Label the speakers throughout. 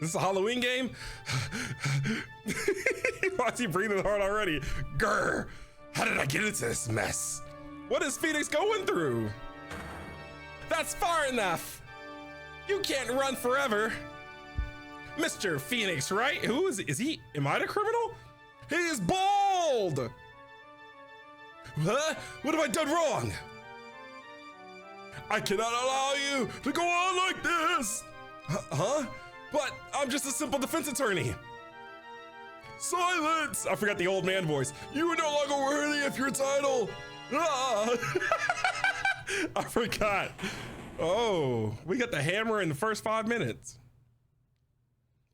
Speaker 1: Is this a Halloween game? Why is he breathing hard already? Grr! How did I get into this mess? What is Phoenix going through? That's far enough. You can't run forever. Mr. Phoenix Wright, who is he? Am I the criminal? He is bald. Huh? What have I done wrong? I cannot allow you to go on like this. Huh? But I'm just a simple defense attorney. Silence! I forgot the old man voice. You are no longer worthy of your title. Ah. I forgot. Oh, we got the hammer in the first 5 minutes.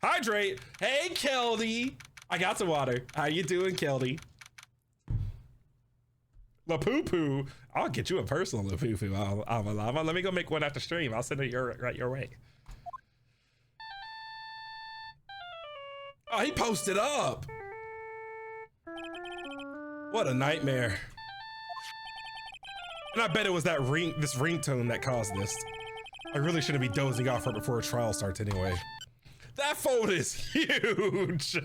Speaker 1: Hydrate. Hey, Keldy. I got some water. How you doing, Keldy? La Poo Poo. I'll get you a personal La Poo Poo. Let me go make one after stream. I'll send it right your way. Oh, he posted up. What a nightmare. And I bet it was that this ringtone that caused this. I really shouldn't be dozing off right before a trial starts anyway. That phone is huge.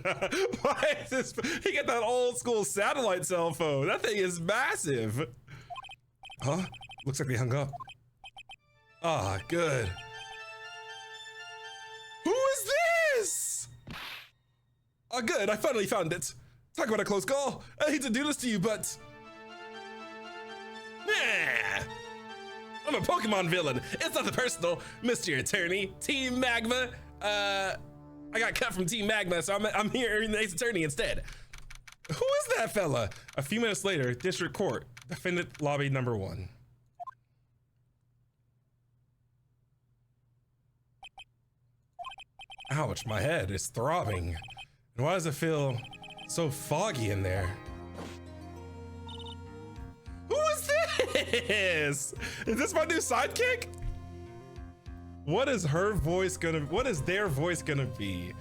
Speaker 1: Why is this? He got that old school satellite cell phone. That thing is massive. Huh? Looks like they hung up. Ah, good. Who is this? Oh, good. I finally found it. Talk about a close call. I hate to do this to you, but nah. I'm a Pokemon villain. It's nothing personal, Mr. Attorney. Team Magma. I got cut from Team Magma, so I'm here in the Ace Attorney instead. Who is that fella? A few minutes later, District Court, Defendant Lobby number 1. Ouch, my head is throbbing. And why does it feel so foggy in there? Who is this? Is this my new sidekick? What is her voice gonna, what is their voice gonna be?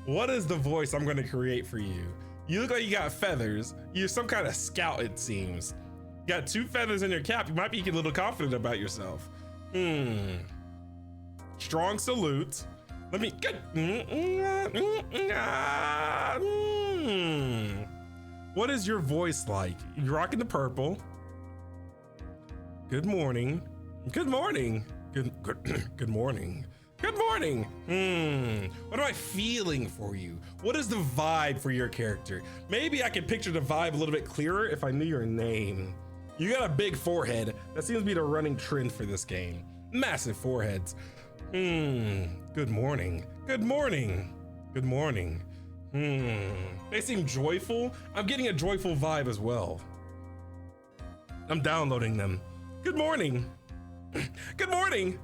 Speaker 1: What is the voice I'm gonna create for you? You look like you got feathers. You're some kind of scout, it seems. You got 2 feathers in your cap. You might be a little confident about yourself. Strong salute. Let me get. What is your voice like? You're rocking the purple. Good morning. Good morning. Good morning. Good morning. What am I feeling for you? What is the vibe for your character? Maybe I could picture the vibe a little bit clearer if I knew your name. You got a big forehead. That seems to be the running trend for this game. Massive foreheads. Good morning. Good morning. Good morning. They seem joyful. I'm getting a joyful vibe as well. I'm downloading them. Good morning. Good morning.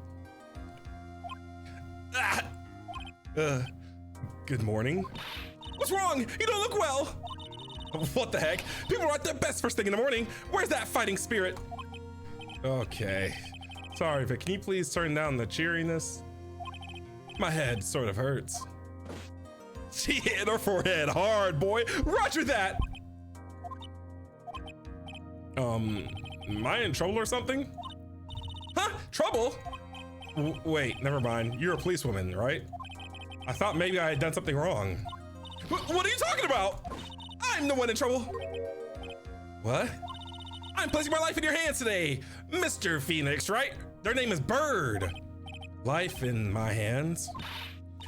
Speaker 1: Good morning. What's wrong? You don't look well. What the heck? People are at their best first thing in the morning. Where's that fighting spirit? Okay. Sorry, but can you please turn down the cheeriness? My head sort of hurts. She hit her forehead hard, boy. Roger that. Am I in trouble or something? Huh? Trouble? Wait, never mind. You're a policewoman, right? I thought maybe I had done something wrong. What are you talking about? I'm the one in trouble. What? I'm placing my life in your hands today, Mr. Phoenix, right? Their name is Bird. Life in my hands.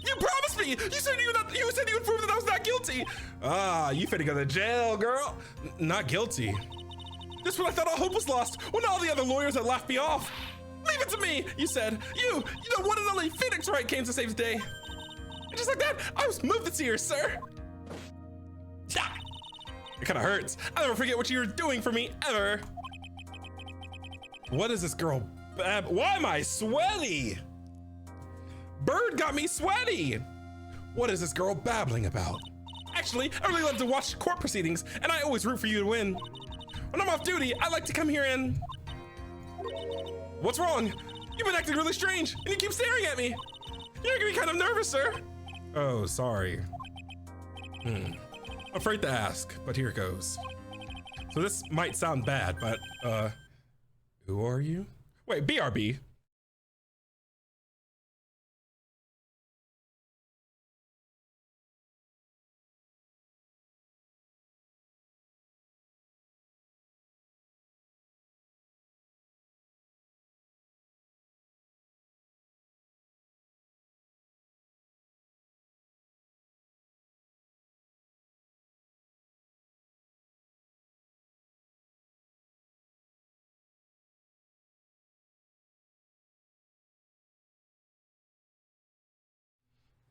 Speaker 1: You promised me. You said you would prove that I was not guilty. Ah, you finna go to jail, girl. Not guilty. This when I thought all hope was lost. When all the other lawyers had laughed me off. Leave it to me, you said. You the one and only Phoenix Wright came to save the day. And just like that, I was moved to tears, sir. It kind of hurts. I'll never forget what you were doing for me, ever. What is this girl? Why am I sweaty? Bird got me sweaty. What is this girl babbling about? Actually, I really love to watch court proceedings, and I always root for you to win. When I'm off duty, I like to come here and... What's wrong? You've been acting really strange, and you keep staring at me. You're making me kind of nervous, sir. Oh, sorry. I'm afraid to ask, but here goes. So this might sound bad, but, who are you? Wait, BRB.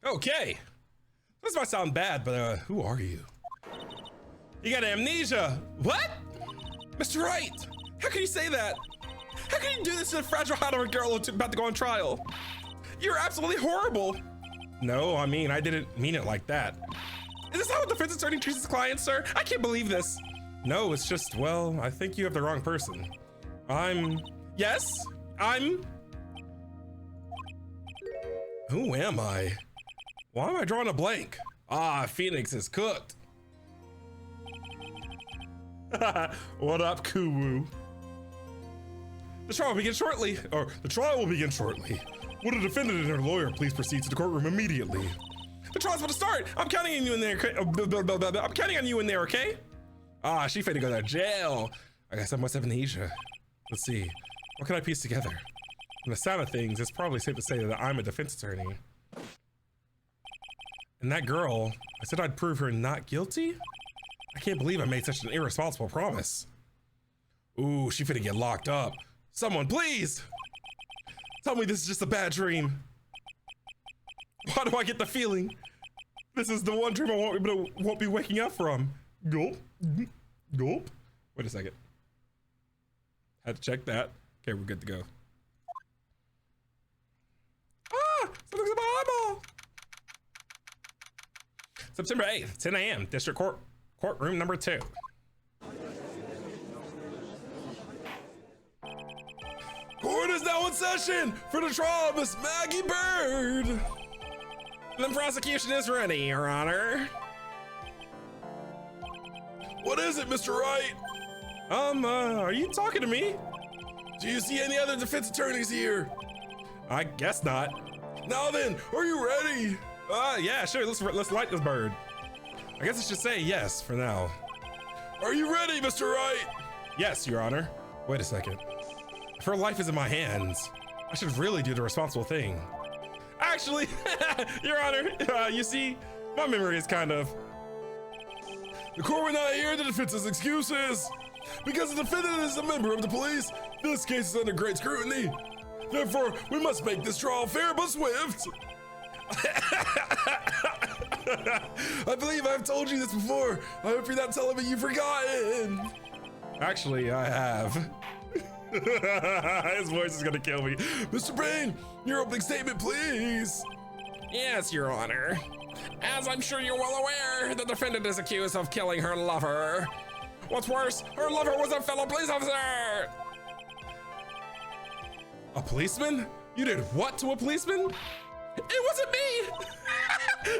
Speaker 1: Okay. This might sound bad, but who are you? You got amnesia. What? Mr. Wright, how can you say that? How can you do this to a fragile heart of a girl who's about to go on trial? You're absolutely horrible. No, I mean, I didn't mean it like that. Is this how a defense attorney treats his client, sir? I can't believe this. No, it's just, well, I think you have the wrong person. Yes, who am I? Why am I drawing a blank? Ah, Phoenix is cooked. What up, Kuwu? The trial will begin shortly, Would a defendant and her lawyer please proceed to the courtroom immediately? The trial's about to start. I'm counting on you in there. I'm counting on you in there, okay? Ah, she finna go to jail. I guess I must have amnesia. Let's see. What can I piece together? From the sound of things, it's probably safe to say that I'm a defense attorney. And that girl, I said I'd prove her not guilty? I can't believe I made such an irresponsible promise. Ooh, she finna get locked up. Someone, please! Tell me this is just a bad dream. Why do I get the feeling this is the one dream I won't be waking up from? Gulp. Gulp. Wait a second. Had to check that. Okay, we're good to go. Ah! Something's in my eyeball! September 8th, 10 a.m. District Courtroom number 2. Court is now in session for the trial of Miss Maggie Bird. The prosecution is ready, Your Honor. What is it, Mr. Wright? Are you talking to me? Do you see any other defense attorneys here? I guess not. Now then, are you ready? Yeah, sure, let's light this bird. I guess I should say yes for now. Are you ready, Mr. Wright? Yes, Your Honor. Wait a second. If her life is in my hands, I should really do the responsible thing. Actually, Your Honor, you see, my memory is kind of... The court will not hear the defense's excuses. Because the defendant is a member of the police, this case is under great scrutiny. Therefore, we must make this trial fair but swift. I believe I've told you this before. I hope you're not telling me you've forgotten. Actually, I have. His voice is gonna kill me. Mr. Brain, your opening statement, please. Yes, Your Honor. As I'm sure you're well aware, the defendant is accused of killing her lover. What's worse, her lover was a fellow police officer. A policeman? You did what to a policeman? It wasn't me!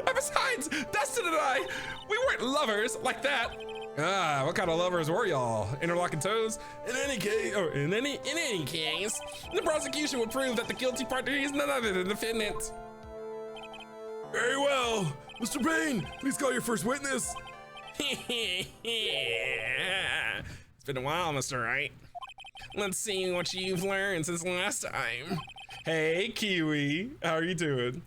Speaker 1: And besides, Dustin and I, we weren't lovers like that. Ah, what kind of lovers were y'all? Interlocking toes? In any case, the prosecution would prove that the guilty party is none other than the defendant. Very well. Mr. Payne, please call your first witness. It's been a while, Mr. Wright. Let's see what you've learned since last time. Hey, Kiwi, how are you doing?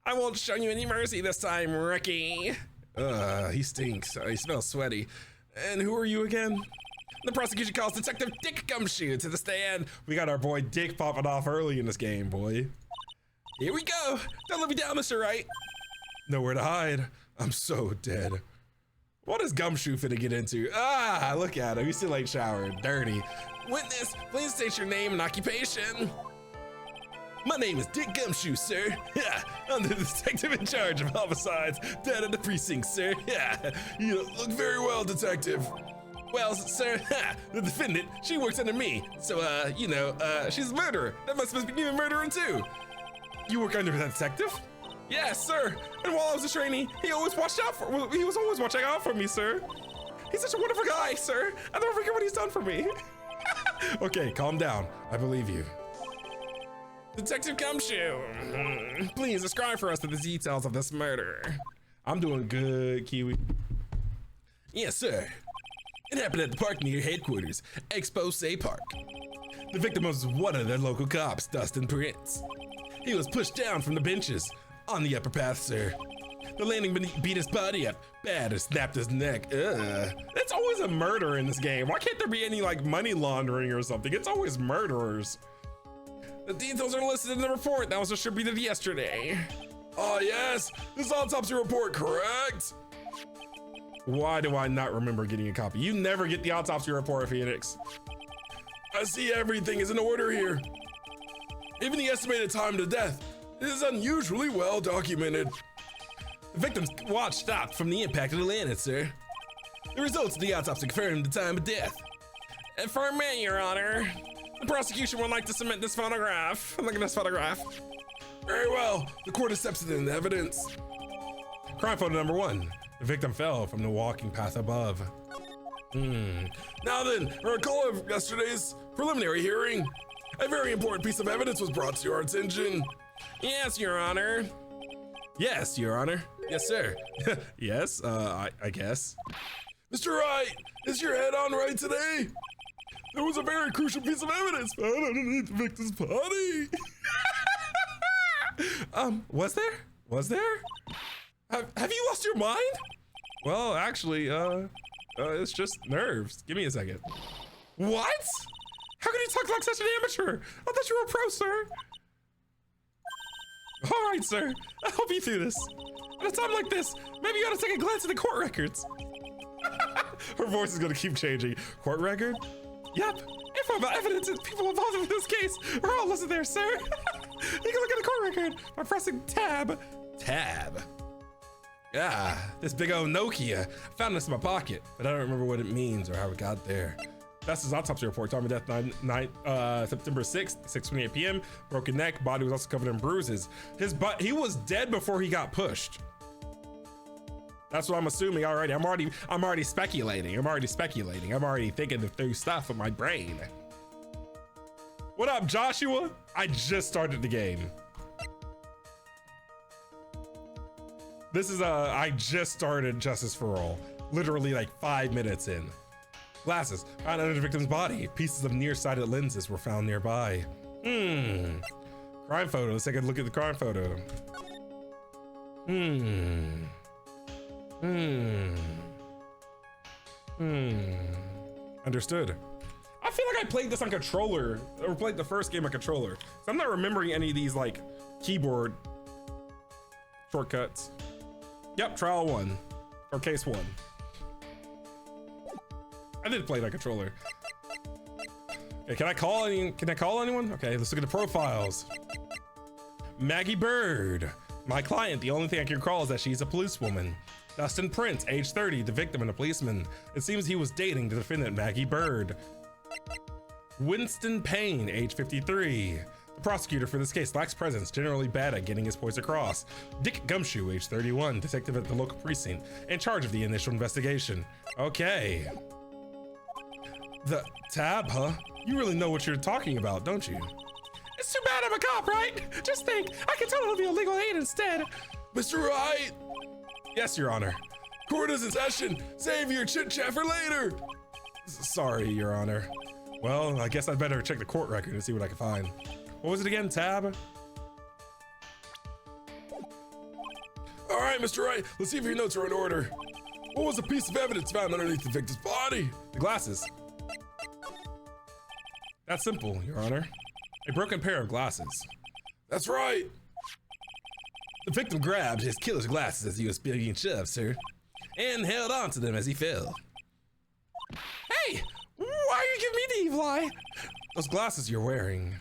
Speaker 1: I won't show you any mercy this time, Ricky. He stinks. He smells sweaty. And who are you again? The prosecution calls Detective Dick Gumshoe to the stand. We got our boy Dick popping off early in this game, boy. Here we go. Don't let me down, Mr. Wright. Nowhere to hide. I'm so dead. What is Gumshoe finna get into? Ah, look at him. He's still ain't showered. Dirty. Witness, please state your name and occupation. My name is Dick Gumshoe, sir. Yeah, I'm the detective in charge of homicides down at the precinct, sir. Yeah, you look very well, detective. Well, sir, the defendant, she works under me. So, she's a murderer. That must be a murderer too. You work under that detective? Yes, sir. And while I was a trainee, he was always watching out for me, sir. He's such a wonderful guy, sir. I'll never forget what he's done for me. Okay, calm down. I believe you. Detective Gumshoe, please describe for us the details of this murder. I'm doing good, Kiwi. Yes, sir. It happened at the park near headquarters, Expose Park. The victim was one of the local cops, Dustin Prince. He was pushed down from the benches on the upper path, sir. The landing beat his body up bad and snapped his neck. It's always a murder in this game. Why can't there be any like money laundering or something? It's always murderers. The details are listed in the report that was distributed yesterday.
Speaker 2: Ah, yes, this autopsy report, correct?
Speaker 1: Why do I not remember getting a copy? You never get the autopsy report, Phoenix.
Speaker 2: I see everything is in order here. Even the estimated time to death is unusually well documented.
Speaker 1: The victim's watch stopped from the impact of the landing, sir. The results of the autopsy confirm the time of death. And for me, Your Honor, the prosecution would like to submit this photograph. Look at this photograph.
Speaker 2: Very well, the court accepts it in evidence.
Speaker 1: Crime photo number 1. The victim fell from the walking path above.
Speaker 2: Now then, a recall of yesterday's preliminary hearing. A very important piece of evidence was brought to your attention.
Speaker 1: Yes, Your Honor. Yes, Your Honor. Yes, sir. Yes, I guess.
Speaker 2: Mr. Wright, is your head on right today? There was a very crucial piece of evidence found underneath the victim's body.
Speaker 1: Was there? Was there? Have you lost your mind? Well, actually, it's just nerves. Give me a second. What? How can you talk like such an amateur? I thought you were a pro, sir. All right, sir. I'll help you through this. At a time like this, maybe you ought to take a glance at the court records. Her voice is gonna keep changing. Court record? Yep. Info about evidence and people involved in this case are all listed there, sir. You can look at the court record by pressing tab. Tab. Ah, this big old Nokia. I found this in my pocket, but I don't remember what it means or how it got there. That's his autopsy report. Time of death, September 6th, 6:28 p.m. Broken neck. Body was also covered in bruises. He was dead before he got pushed. That's what I'm assuming already. I'm already speculating. I'm already thinking through stuff with my brain. What up, Joshua? I just started the game. This is I just started Justice for All. Literally like 5 minutes in. Glasses found under the victim's body. Pieces of nearsighted lenses were found nearby. Crime photo. Let's take a look at the crime photo. Understood. I feel like I played this on controller, or played the first game on controller. So I'm not remembering any of these like keyboard shortcuts. Yep, trial 1, or case 1. I did play that controller. Okay, can I call anyone? Okay, let's look at the profiles. Maggie Bird, my client. The only thing I can recall is that she's a policewoman. Dustin Prince, age 30, the victim and a policeman. It seems he was dating the defendant, Maggie Bird. Winston Payne, age 53. The prosecutor for this case lacks presence, generally bad at getting his points across. Dick Gumshoe, age 31, detective at the local precinct, in charge of the initial investigation. Okay. The tab, huh? You really know what you're talking about, don't you? It's too bad I'm a cop, right? Just think, I can totally be a legal aid instead.
Speaker 2: Mr. Wright!
Speaker 1: Yes, Your Honor.
Speaker 2: Court is in session. Save your chit chat for later.
Speaker 1: Sorry, Your Honor. Well, I guess I'd better check the court record and see what I can find. What was it again, tab?
Speaker 2: All right, Mr. Wright, let's see if your notes are in order. What was the piece of evidence found underneath the victim's body?
Speaker 1: The glasses. That's simple, Your Honor. A broken pair of glasses.
Speaker 2: That's right.
Speaker 1: The victim grabbed his killer's glasses as he was being shoved, sir, and held on to them as he fell. Hey, why are you giving me the evil eye? Those glasses you're wearing.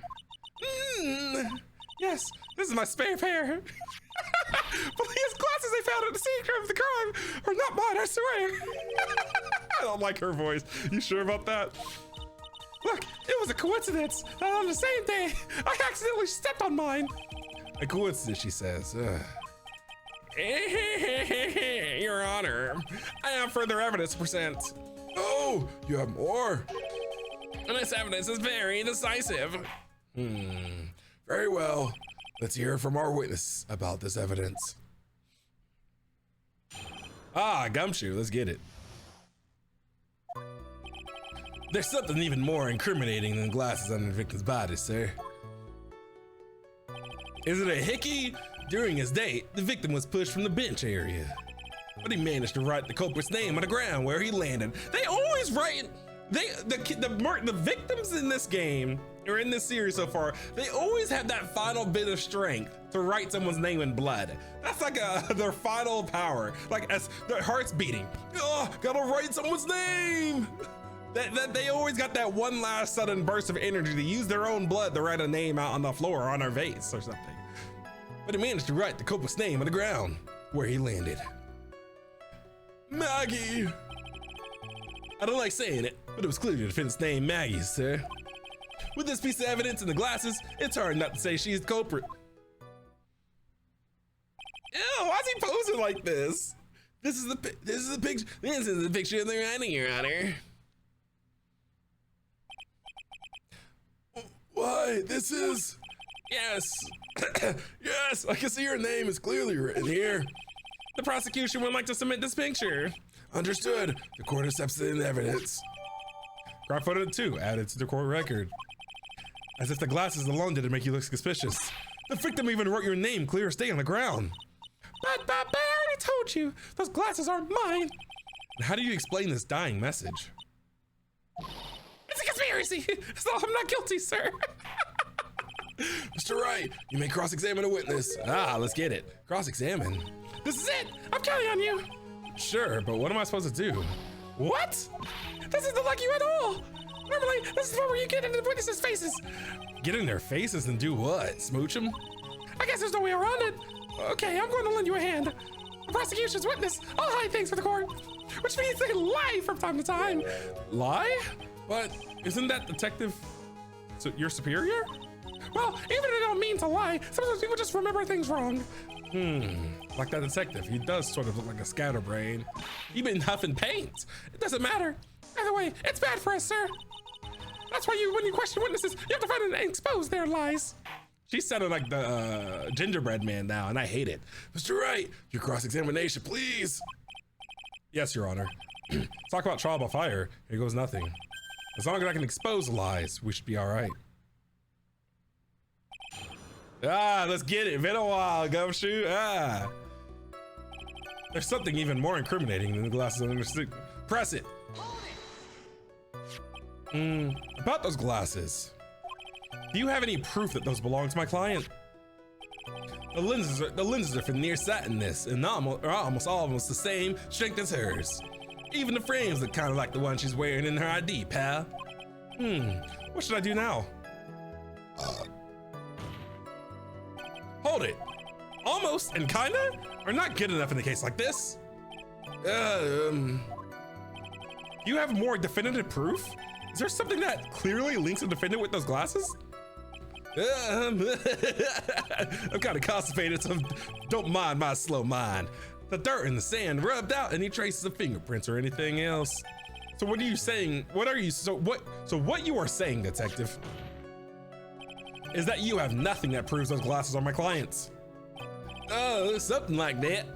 Speaker 1: Yes, this is my spare pair. But these glasses they found at the scene of the crime are not mine, I swear. I don't like her voice. You sure about that? Look, it was a coincidence that on the same day, I accidentally stepped on mine. A coincidence, she says. Your Honor, I have further evidence to present.
Speaker 2: Oh, you have more?
Speaker 1: And this evidence is very decisive.
Speaker 2: Very well. Let's hear from our witness about this evidence.
Speaker 1: Ah, Gumshoe, let's get it. There's something even more incriminating than glasses on the victim's body, sir. Is it a hickey? During his date, the victim was pushed from the bench area, but he managed to write the culprit's name on the ground where he landed. They always write, the victims in this game, or in this series so far, they always have that final bit of strength to write someone's name in blood. That's like their final power. Like as their heart's beating. Oh, gotta write someone's name. That they always got that one last sudden burst of energy to use their own blood to write a name out on the floor or on our vase or something. But he managed to write the culprit's name on the ground where he landed. Maggie. I don't like saying it, but it was clear to defend its name, Maggie, sir. With this piece of evidence in the glasses, it's hard not to say she's the culprit. Ew, why's he posing like this? This is the picture. This is the picture of the writing, Your Honor.
Speaker 2: Why, this is...
Speaker 1: Yes.
Speaker 2: Yes, I can see your name is clearly written here.
Speaker 1: The prosecution would like to submit this picture.
Speaker 2: Understood. The court accepts the evidence.
Speaker 1: Crowd photo 2 added to the court record. As if the glasses alone didn't make you look suspicious. The victim even wrote your name clear as day on the ground. But I already told you, those glasses aren't mine. And how do you explain this dying message? It's a conspiracy. So I'm not guilty, sir.
Speaker 2: Mr. Wright, you may cross-examine a witness.
Speaker 1: Ah, let's get it. Cross-examine. This is it. I'm counting on you. Sure, but what am I supposed to do? What? This isn't like you at all. Normally, this is where you get into the witnesses' faces. Get in their faces and do what? Smooch them? I guess there's no way around it. Okay, I'm going to lend you a hand. The prosecution's witness, I'll hide things for the court, which means they lie from time to time. Lie? But isn't that detective your superior? Well, even if they don't mean to lie, sometimes people just remember things wrong. Like that detective, he does sort of look like a scatterbrain. You've been huffing paint. It doesn't matter. Either way, it's bad for us, sir. That's why when you question witnesses, you have to find and expose their lies. She sounded like the gingerbread man now, and I hate it.
Speaker 2: Mr. Wright, your cross-examination, please.
Speaker 1: Yes, Your Honor. Talk about trial by fire. Here goes nothing. As long as I can expose lies, we should be all right. Ah, let's get it. Been a while, Gumshoe. Ah. There's something even more incriminating than the glasses on the stick. Press it. About those glasses. Do you have any proof that those belong to my client? The lenses are for nearsightedness, and are almost almost the same strength as hers. Even the frames look kind of like the one she's wearing in her ID, pal. What should I do now? Hold it. Almost and kinda are not good enough in a case like this. You have more definitive proof? Is there something that clearly links a defendant with those glasses? I'm kind of constipated, so don't mind my slow mind. The dirt and the sand rubbed out any traces of fingerprints or anything else. So what are you saying? So what you are saying, detective, is that you have nothing that proves those glasses are my clients. Oh, something like that.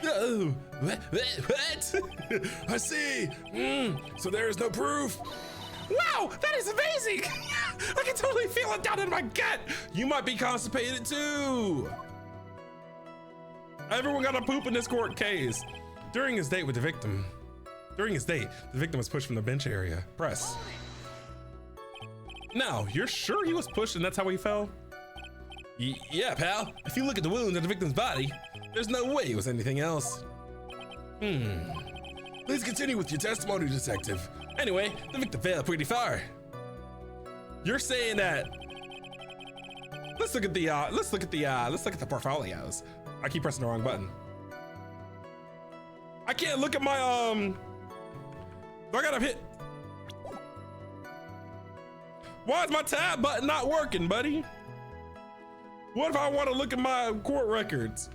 Speaker 1: Oh, what?
Speaker 2: I see. So there is no proof.
Speaker 1: Wow, that is amazing. I can totally feel it down in my gut. You might be constipated too. Everyone got a poop in this court case. During his date, the victim was pushed from the bench area. Press. Now, you're sure he was pushed and that's how he fell? Yeah, pal. If you look at the wounds on the victim's body, there's no way it was anything else.
Speaker 2: Please continue with your testimony, detective.
Speaker 1: Anyway, the victim fell pretty far. You're saying that. Let's look at the portfolios. I keep pressing the wrong button. I can't look at my I gotta hit. Why is my tab button not working, buddy? What if I want to look at my court records?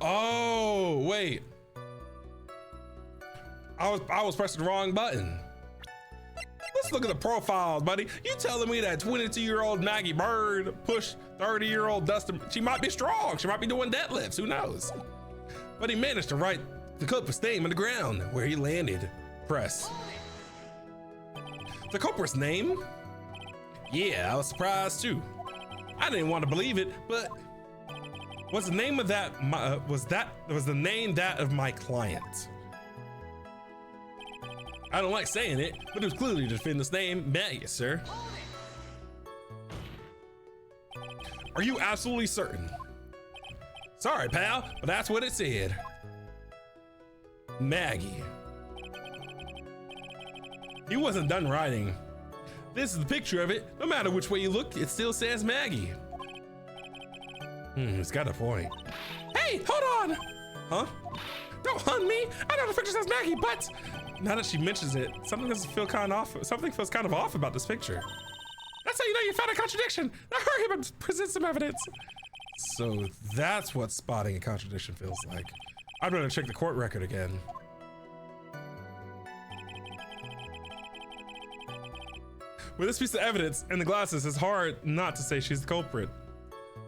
Speaker 1: Oh, wait. I was pressing the wrong button. Let's look at the profiles, buddy. You telling me that 22-year-old Maggie Bird pushed 30-year-old Dustin? She might be strong. She might be doing deadlifts. Who knows? But he managed to write the culprit's name on the ground where he landed. Press. The culprit's name? Yeah, I was surprised too. I didn't want to believe it, but was the name of that was the name that of my client? I don't like saying it, but it was clearly to defend this name, Maggie, sir. Are you absolutely certain? Sorry, pal, but that's what it said. Maggie. He wasn't done writing. This is the picture of it. No matter which way you look, it still says Maggie. It's got a point. Hey, hold on! Huh? Don't hunt me! I know the picture says Maggie, but now that she mentions it, something doesn't feel kind of off. Something feels kind of off about this picture. That's how you know you found a contradiction. Now hurry up and present some evidence. So that's what spotting a contradiction feels like. I'd better check the court record again. With this piece of evidence and the glasses, it's hard not to say she's the culprit.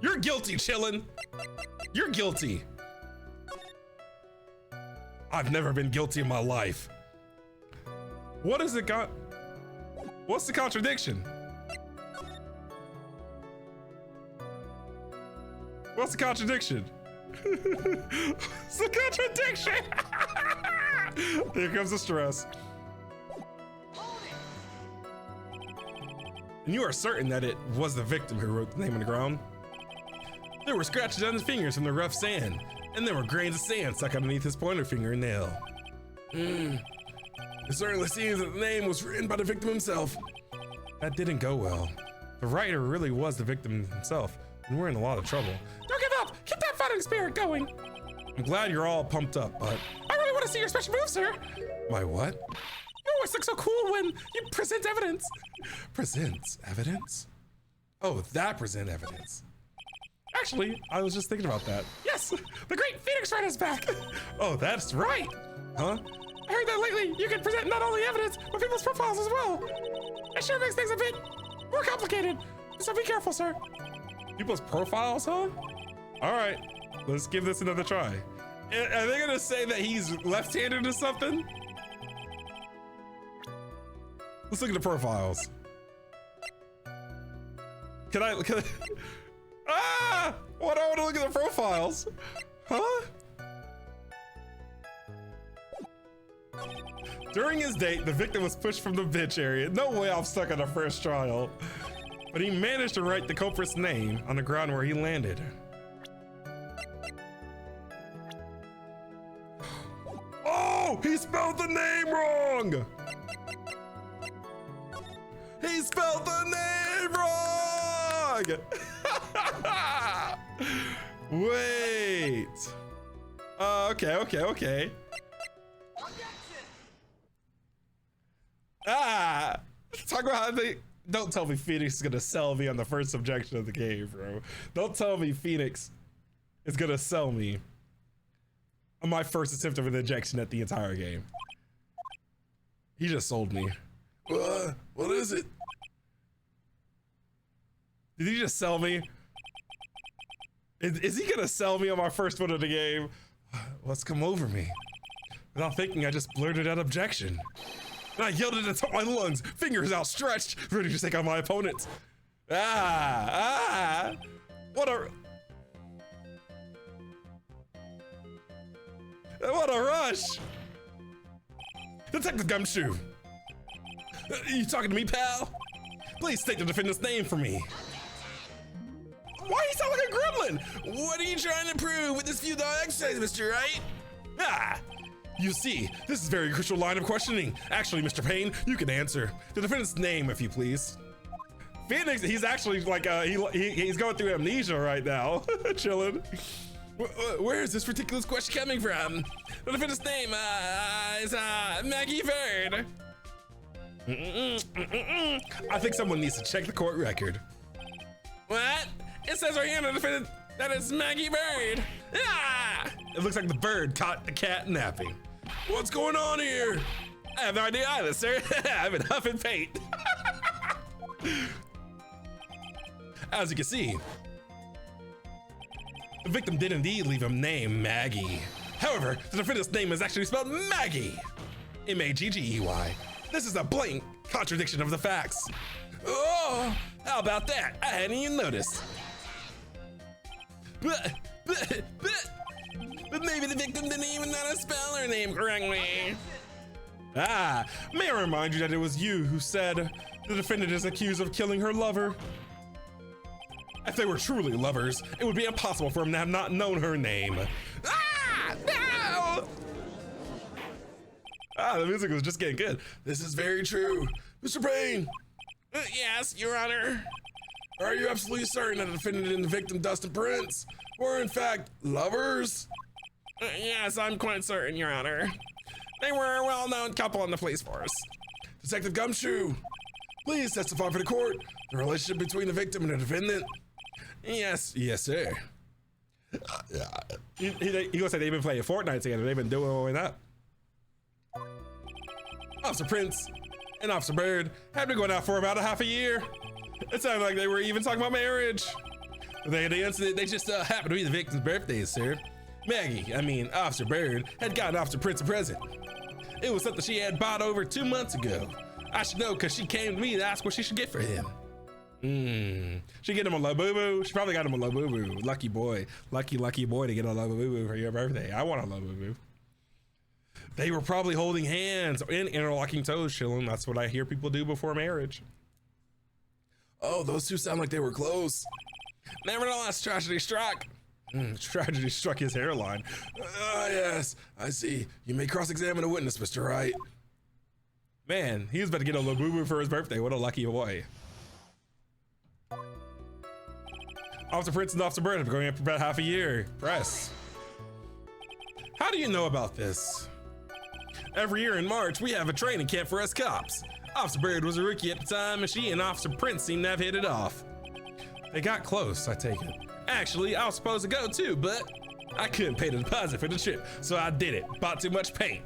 Speaker 1: You're guilty, Chillin'. You're guilty. I've never been guilty in my life. What is it got? What's the contradiction? What's the contradiction? What's the contradiction? Here comes the stress. And you are certain that it was the victim who wrote the name on the ground? There were scratches on his fingers from the rough sand, and there were grains of sand stuck underneath his pointer finger and nail.
Speaker 2: It certainly seems that the name was written by the victim himself.
Speaker 1: That didn't go well. The writer really was the victim himself, and we're in a lot of trouble. Don't give up! Keep that fighting spirit going! I'm glad you're all pumped up, but I really want to see your special move, sir! My what? You always look so cool when you present evidence. Presents evidence? Oh, that present evidence. Actually, I was just thinking about that. Yes, the great Phoenix Wright is back. Oh, that's right. Huh? I heard that lately you can present not only evidence, but people's profiles as well. It sure makes things a bit more complicated. So be careful, sir. People's profiles, huh? All right, let's give this another try. Are they gonna say that he's left-handed or something? Let's look at the profiles. Can I ah! What do I want to look at the profiles? Huh? During his date, the victim was pushed from the bench area. No way I'm stuck on the first trial. But he managed to write the culprit's name on the ground where he landed. Oh, he spelled the name wrong! He spelled the name wrong! Wait. Okay. Talk about how they... Don't tell me Phoenix is gonna sell me on the first objection of the game, bro. Don't tell me Phoenix is gonna sell me on my first attempt of an injection at the entire game. He just sold me.
Speaker 2: What is it?
Speaker 1: Did he just sell me? Is he gonna sell me on my first one of the game? What's come over me? Without thinking, I just blurted out objection. And I yelled at the top of my lungs, fingers outstretched, ready to take on my opponent. What a rush! Detective Gumshoe! You talking to me, pal? Please state the defendant's name for me. Why you sound like a gremlin?
Speaker 2: What are you trying to prove with this few dollar exercise, Mr. Wright?
Speaker 1: You see, this is a very crucial line of questioning. Actually, Mr. Payne, you can answer. The defendant's name, if you please. Phoenix, he's actually like, he's going through amnesia right now. Chilling.
Speaker 2: Where is this ridiculous question coming from? The defendant's name is Maggie Bird.
Speaker 1: I think someone needs to check the court record.
Speaker 2: What? It says right here on the defendant that it's Maggie Bird.
Speaker 1: It looks like the bird caught the cat napping.
Speaker 2: What's going on here?
Speaker 1: I have no idea either, sir. I've been huffing paint. As you can see, the victim did indeed leave a name, Maggie. However, the defendant's name is actually spelled Maggie. M-A-G-G-E-Y. This is a blatant contradiction of the facts. Oh, how about that? I hadn't even noticed.
Speaker 2: But maybe the victim didn't even know how to spell her name correctly.
Speaker 1: May I remind you that it was you who said the defendant is accused of killing her lover? If they were truly lovers, it would be impossible for him to have not known her name. Ah! No! Ah, the music was just getting good.
Speaker 2: This is very true. Mr. Payne!
Speaker 3: Yes, Your Honor.
Speaker 2: Are you absolutely certain that the defendant and the victim, Dustin Prince, were in fact lovers?
Speaker 3: Yes, I'm quite certain, Your Honor. They were a well-known couple in the police force.
Speaker 2: Detective Gumshoe, please testify for the court the relationship between the victim and the defendant.
Speaker 3: Yes.
Speaker 2: Yes, sir.
Speaker 1: He gonna say they've been playing Fortnite together. They've been doing that. Officer Prince and Officer Bird had been going out for about a half a year. It sounded like they were even talking about marriage. The incident, they just happened to be the victim's birthdays, sir. Officer Bird had gotten Officer Prince a present. It was something she had bought over 2 months ago. I should know because she came to me to ask what she should get for him. She get him a Labubu. She probably got him a Labubu. Lucky boy to get a Labubu for your birthday. I want a Labubu. They were probably holding hands and interlocking toes, chilling. That's what I hear people do before marriage.
Speaker 2: Oh, those two sound like they were close.
Speaker 3: Nevertheless, tragedy struck.
Speaker 1: Tragedy struck his hairline.
Speaker 2: Yes, I see. You may cross-examine a witness, Mr. Wright.
Speaker 1: Man, he was about to get a Labubu for his birthday. What a lucky boy. Officer Prince and Officer Bird have been going up for about half a year. Press. How do you know about this? Every year in March, we have a training camp for us cops. Officer Bird was a rookie at the time, and she and Officer Prince seemed to have hit it off. They got close, I take it. Actually, I was supposed to go too, but I couldn't pay the deposit for the trip, so I did it. Bought too much paint.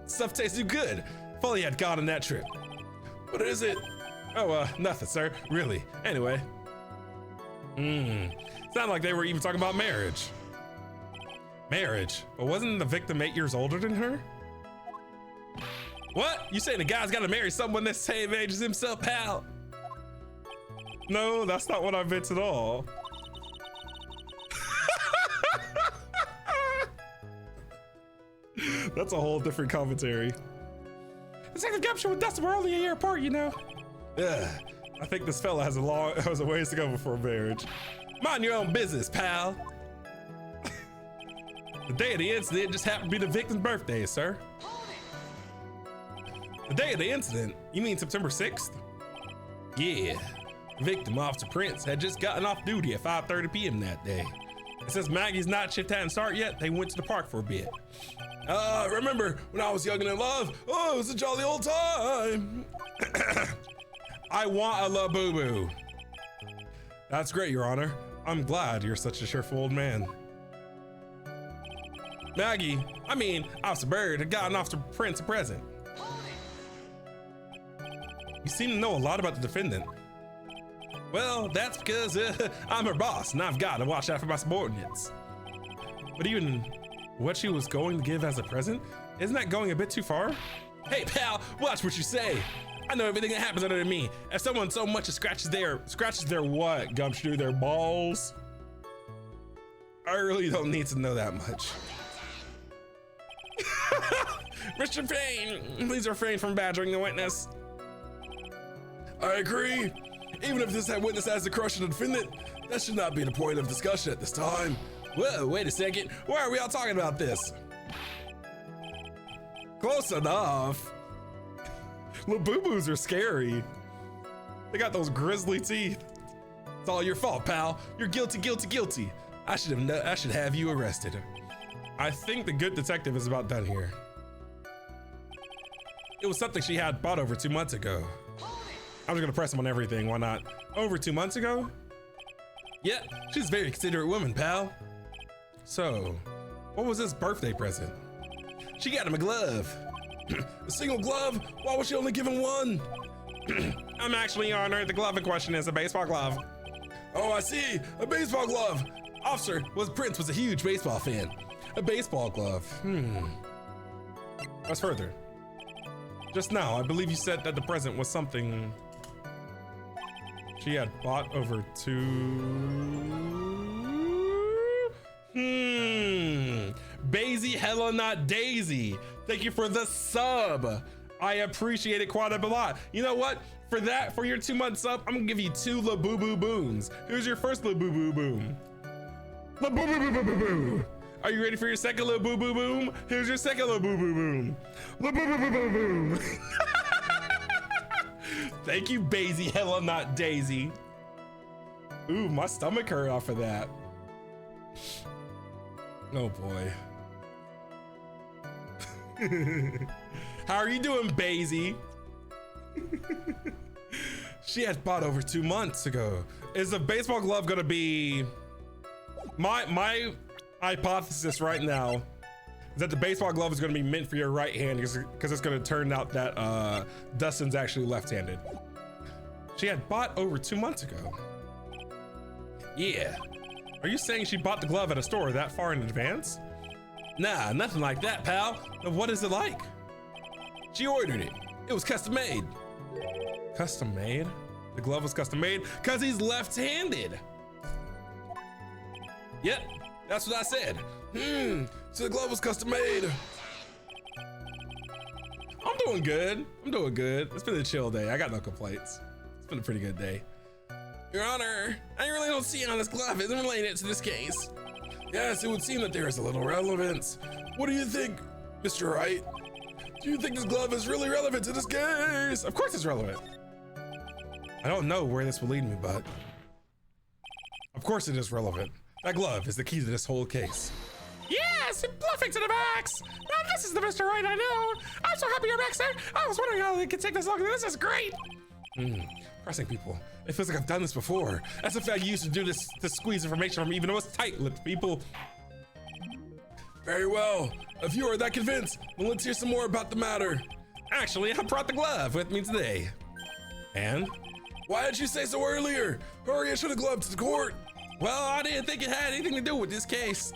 Speaker 1: Stuff tasted good. If only I'd gone on that trip.
Speaker 2: What is it?
Speaker 1: Oh, nothing, sir. Really. Anyway. Sounded like they were even talking about marriage. Marriage? But wasn't the victim 8 years older than her? What? You saying the guy's gotta marry someone the same age as himself, pal? No, that's not what I meant at all. That's a whole different commentary. Detective Gumshoe and Dustin were only a year apart, you know. I think this fella has a ways to go before marriage. Mind your own business, pal. The day of the incident just happened to be the victim's birthday, sir. The day of the incident? You mean September 6th? Yeah. The victim, Officer Prince, had just gotten off duty at 5:30 p.m. that day. And since Maggie's night shift hadn't started yet, they went to the park for a bit.
Speaker 2: Remember when I was young and in love? Oh, it was a jolly old time.
Speaker 1: I want a Labubu. That's great, Your Honor. I'm glad you're such a cheerful old man. Officer Bird had gotten Officer Prince a present. You seem to know a lot about the defendant. Well, that's because I'm her boss and I've got to watch out for my subordinates. But even what she was going to give as a present, isn't that going a bit too far? Hey pal, watch what you say. I know everything that happens under me. If someone so much as scratches their what, Gumshoe, their balls? I really don't need to know that much.
Speaker 3: Mr. Payne, please refrain from badgering the witness.
Speaker 2: I agree. Even if this witness has a crush on the defendant, that should not be the point of discussion at this time.
Speaker 1: Whoa, wait a second. Why are we all talking about this? Close enough. Labubus are scary. They got those grisly teeth. It's all your fault, pal. You're guilty, guilty, guilty. I should have you arrested. I think the good detective is about done here. It was something she had bought over 2 months ago. I'm just gonna press him on everything, why not? Over 2 months ago? Yeah, she's a very considerate woman, pal. So, what was his birthday present? She got him a glove.
Speaker 2: A single glove? Why was she only given one?
Speaker 1: I'm actually, Your Honor, the glove in question is a baseball glove.
Speaker 2: Oh, I see, a baseball glove.
Speaker 1: Officer Prince was a huge baseball fan. A baseball glove, What's further? Just now, I believe you said that the present was something she had bought over 2... Basie, hella not Daisy. Thank you for the sub. I appreciate it quite a lot. You know what? For your 2 months up, I'm gonna give you 2 Labubu Boons. Here's your first Labubu Boom. Labubu. Are you ready for your second Labubu Boom? Here's your second Labubu Boom. Labubu Boom. Thank you, Basie. Hella not Daisy. Ooh, my stomach hurt off of that. Oh boy. How are you doing, Basie? She had bought over 2 months ago. Is the baseball glove gonna be my hypothesis right now is that the baseball glove is gonna be meant for your right hand because it's gonna turn out that Dustin's actually left-handed. She had bought over 2 months ago. Yeah. Are you saying she bought the glove at a store that far in advance? Nah, nothing like that, pal. What is it like? She ordered it. It was custom made. Custom made? The glove was custom made because he's left-handed. Yep, that's what I said.
Speaker 2: So the glove was custom made.
Speaker 1: I'm doing good. I'm doing good. It's been a chill day. I got no complaints. It's been a pretty good day.
Speaker 3: Your Honor, I really don't see how this glove isn't related to this case.
Speaker 2: Yes, it would seem that there is a little relevance. What do you think, Mr. Wright? Do you think this glove is really relevant to this case?
Speaker 1: Of course it's relevant. I don't know where this will lead me, but of course it is relevant. That glove is the key to this whole case.
Speaker 3: Yes, bluffing to the max. Now this is the Mr. Wright I know. I'm so happy you're back, sir. I was wondering how they could take this long. This is great.
Speaker 1: Pressing people. It feels like I've done this before. As if I used to do this to squeeze information from even the most tight-lipped people.
Speaker 2: Very well. If you are that convinced, then let's hear some more about the matter.
Speaker 1: Actually, I brought the glove with me today. And?
Speaker 2: Why did you say so earlier? Hurry, I should have gloved to the court.
Speaker 1: Well, I didn't think it had anything to do with this case.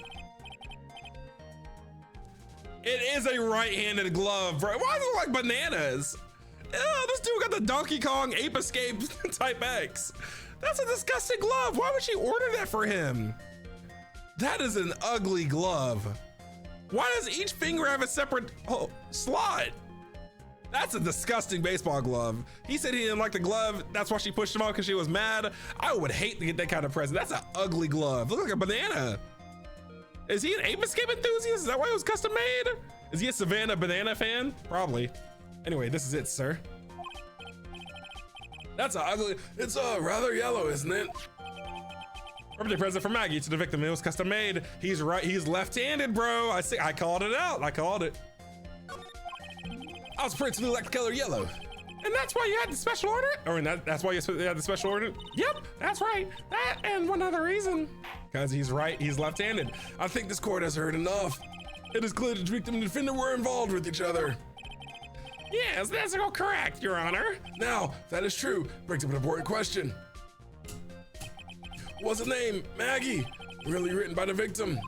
Speaker 1: It is a right-handed glove, bro. Why does it look like bananas? Ew, this dude got the Donkey Kong Ape Escape Type X. That's a disgusting glove. Why would she order that for him? That is an ugly glove. Why does each finger have a separate slot? That's a disgusting baseball glove. He said he didn't like the glove. That's why she pushed him out because she was mad. I would hate to get that kind of present. That's an ugly glove. Look like a banana. Is he an Ape Escape enthusiast? Is that why it was custom made? Is he a Savannah Banana fan? Probably. Anyway, this is it, sir.
Speaker 2: That's ugly. It's rather yellow, isn't it?
Speaker 1: Birthday present for Maggie to the victim. It was custom made. He's right. He's left-handed, bro. I called it out. I called it.
Speaker 2: I was principally like the color yellow.
Speaker 3: And that's why you had the special order?
Speaker 1: Or that's why you had the special order?
Speaker 3: Yep, that's right. That and one other reason.
Speaker 1: Because he's right. He's left-handed.
Speaker 2: I think this court has heard enough. It is clear that the victim and defender were involved with each other.
Speaker 3: Yes, that's all correct, Your Honor.
Speaker 2: Now, if that is true, brings up an important question. Was the name Maggie really written by the victim?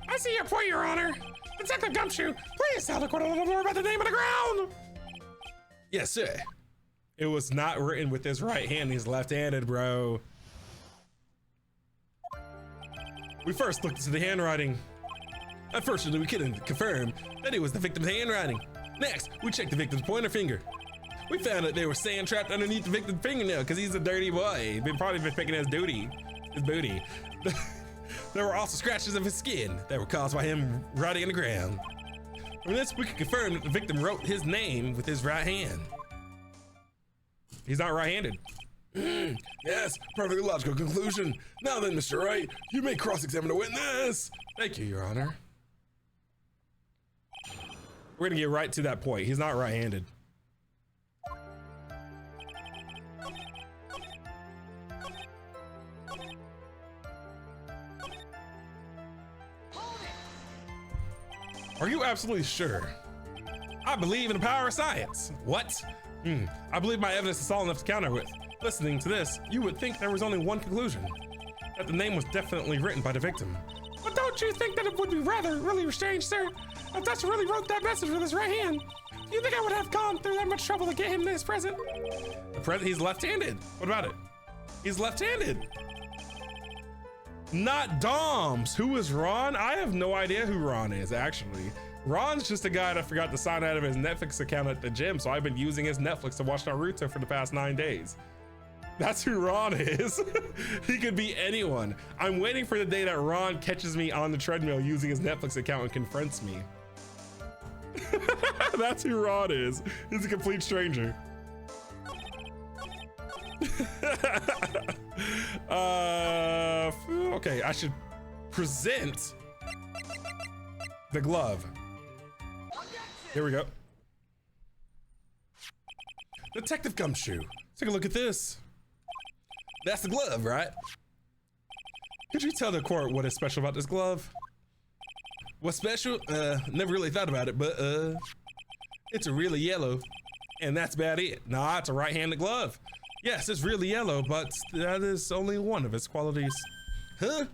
Speaker 3: I see your point, Your Honor. Detective Gumshoe, please tell the court a little more about the name of the ground.
Speaker 1: Yes, sir. It was not written with his right hand. He's left-handed, bro. We first looked into the handwriting. Unfortunately, we couldn't confirm that it was the victim's handwriting. Next, we checked the victim's pointer finger. We found that there was sand trapped underneath the victim's fingernail because he's a dirty boy. He'd probably been picking his booty. There were also scratches of his skin that were caused by him writing in the ground. From this, we could confirm that the victim wrote his name with his right hand. He's not right-handed.
Speaker 2: Yes, perfectly logical conclusion. Now then, Mr. Wright, you may cross-examine the witness.
Speaker 1: Thank you, Your Honor. We're gonna get right to that point. He's not right-handed. Are you absolutely sure? I believe in the power of science. What? I believe my evidence is solid enough to counter with. Listening to this, you would think there was only one conclusion. That the name was definitely written by the victim.
Speaker 3: But don't you think that it would be really strange, sir? If Dustin really wrote that message with his right hand, do you think I would have gone through that much trouble to get him this present?
Speaker 1: He's left-handed. What about it? He's left-handed. Not Doms. Who is Ron? I have no idea who Ron is, actually. Ron's just a guy that forgot to sign out of his Netflix account at the gym, so I've been using his Netflix to watch Naruto for the past 9 days. That's who Ron is. He could be anyone. I'm waiting for the day that Ron catches me on the treadmill using his Netflix account and confronts me. That's who Ron is. He's a complete stranger. Okay, I should present the glove. Here we go. Detective Gumshoe. Take a look at this. That's the glove, right? Could you tell the court what is special about this glove? What's special? Never really thought about it, but it's a really yellow, and that's about it. Nah, it's a right-handed glove. Yes, it's really yellow, but that is only one of its qualities. Huh?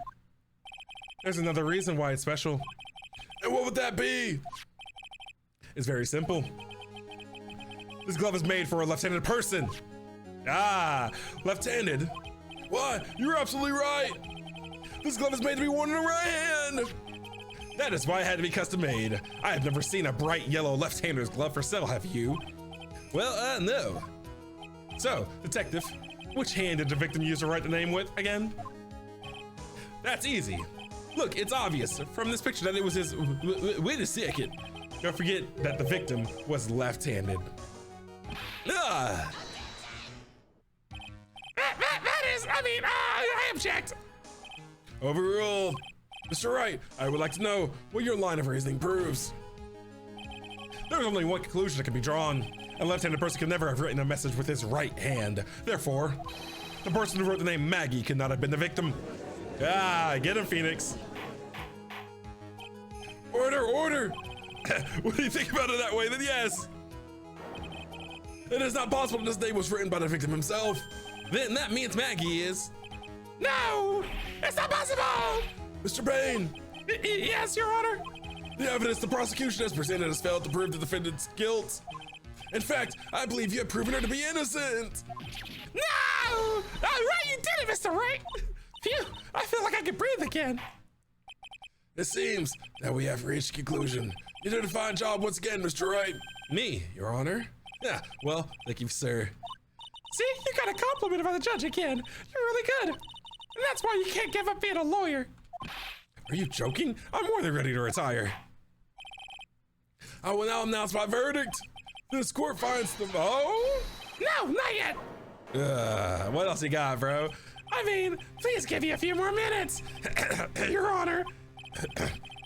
Speaker 1: There's another reason why it's special.
Speaker 2: And what would that be?
Speaker 1: It's very simple. This glove is made for a left-handed person. Ah, left-handed.
Speaker 2: What? You're absolutely right. This glove is made to be worn in the right hand.
Speaker 1: That is why it had to be custom made. I have never seen a bright yellow left-hander's glove for sale, have you? Well, no. So, detective, which hand did the victim use to write the name with again? That's easy. Look, it's obvious from this picture that it was his. Wait a second. Don't forget that the victim was left-handed. Ah!
Speaker 3: That is, I object.
Speaker 2: Overruled. Mr. Wright, I would like to know what your line of reasoning proves.
Speaker 1: There's only one conclusion that can be drawn. A left-handed person could never have written a message with his right hand. Therefore, the person who wrote the name Maggie could not have been the victim. Ah, get him, Phoenix.
Speaker 2: Order, order.
Speaker 1: What do you think about it that way? Then yes.
Speaker 2: It is not possible that this name was written by the victim himself.
Speaker 1: Then that means Maggie is.
Speaker 3: No, it's not possible.
Speaker 2: Mr. Payne.
Speaker 3: Yes, Your Honor.
Speaker 2: The evidence the prosecution has presented has failed to prove the defendant's guilt. In fact, I believe you have proven her to be innocent.
Speaker 3: No! All right, you did it, Mr. Wright. Phew, I feel like I can breathe again.
Speaker 2: It seems that we have reached a conclusion. You did a fine job once again, Mr. Wright.
Speaker 1: Me, Your Honor. Yeah, well, thank you, sir.
Speaker 3: See, you got a compliment by the judge again. You're really good. And that's why you can't give up being a lawyer.
Speaker 1: Are you joking? I'm more than ready to retire.
Speaker 2: I will now announce my verdict. This court finds the... Oh?
Speaker 3: No, not yet.
Speaker 1: What else you got, bro?
Speaker 3: I mean, please give me a few more minutes. Your Honor.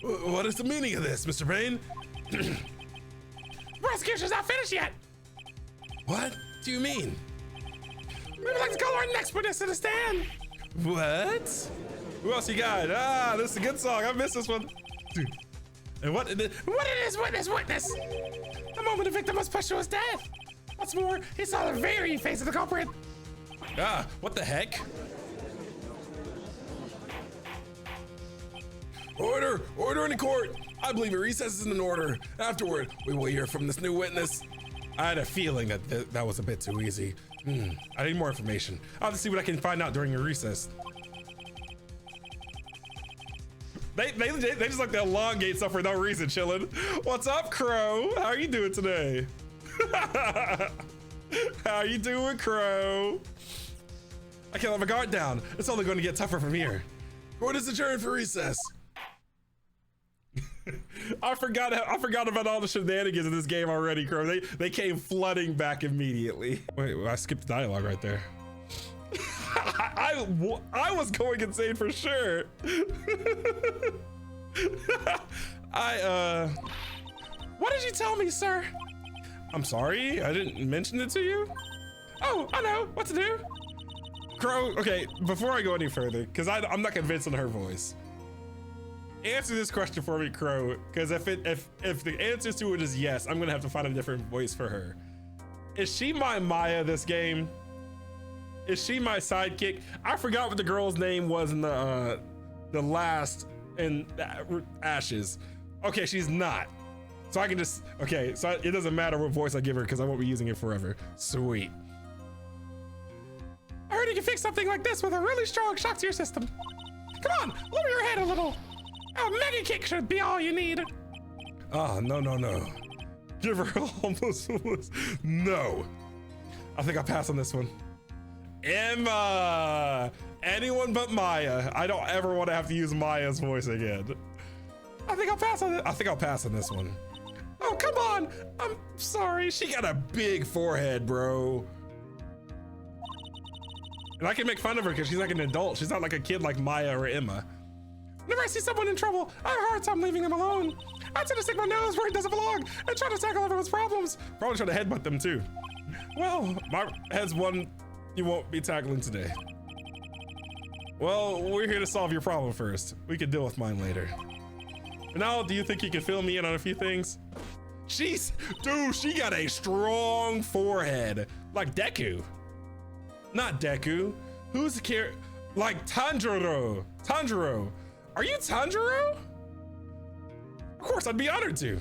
Speaker 1: What is the meaning of this, Mr. Payne?
Speaker 3: The prosecution's not finished yet.
Speaker 1: What do you mean?
Speaker 3: We would like to call our next witness to the stand.
Speaker 1: What? Who else you got? Ah, this is a good song. I missed this one. Dude. And what it
Speaker 3: is witness? The moment the victim was pushed to his death. What's more, he saw the very face of the culprit.
Speaker 1: Ah, what the heck?
Speaker 2: Order! Order in the court! I believe a recess is in order. Afterward, we will hear from this new witness.
Speaker 1: I had a feeling that that was a bit too easy. I need more information. I'll have to see what I can find out during a recess. They just like to elongate stuff for no reason, chillin'. What's up, Crow? How are you doing today? How you doing, Crow? I can't let my guard down. It's only going to get tougher from here.
Speaker 2: Court is adjourned for recess.
Speaker 1: I forgot about all the shenanigans in this game already, Crow. They came flooding back immediately. Wait, I skipped the dialogue right there. I was going insane for sure.
Speaker 3: What did you tell me, sir?
Speaker 1: I'm sorry, I didn't mention it to you.
Speaker 3: Oh, I know what to do.
Speaker 1: Crow, okay, before I go any further, because I'm not convinced on her voice. Answer this question for me, Crow, because if the answer to it is yes, I'm gonna have to find a different voice for her. Is she my Maya this game? Is she my sidekick? I forgot what the girl's name was in the last in Ashes. Okay, she's not. So I can just, okay, so it doesn't matter what voice I give her because I won't be using it forever. Sweet.
Speaker 3: I heard you can fix something like this with a really strong shock to your system. Come on, lower your head a little. A mega kick should be all you need.
Speaker 1: Ah, no, no, no. Give her almost. No. I think I'll pass on this one. Emma! Anyone but Maya. I don't ever want to have to use Maya's voice again. I think I'll pass on it. I think I'll pass on this one. Oh, come on. I'm sorry. She got a big forehead, bro. And I can make fun of her because she's like an adult. She's not like a kid like Maya or Emma.
Speaker 3: Whenever I see someone in trouble, I have a hard time leaving them alone. I tend to stick my nose where it doesn't belong and try to tackle everyone's problems.
Speaker 1: Probably try to headbutt them too. Well, my head's one you won't be tackling today. Well, we're here to solve your problem first. We can deal with mine later. But now, do you think you can fill me in on a few things? Dude, she got a strong forehead. Like Deku. Not Deku. Who's the character? Like Tanjiro. Tanjiro. Are you Tanjiro? Of course, I'd be honored to.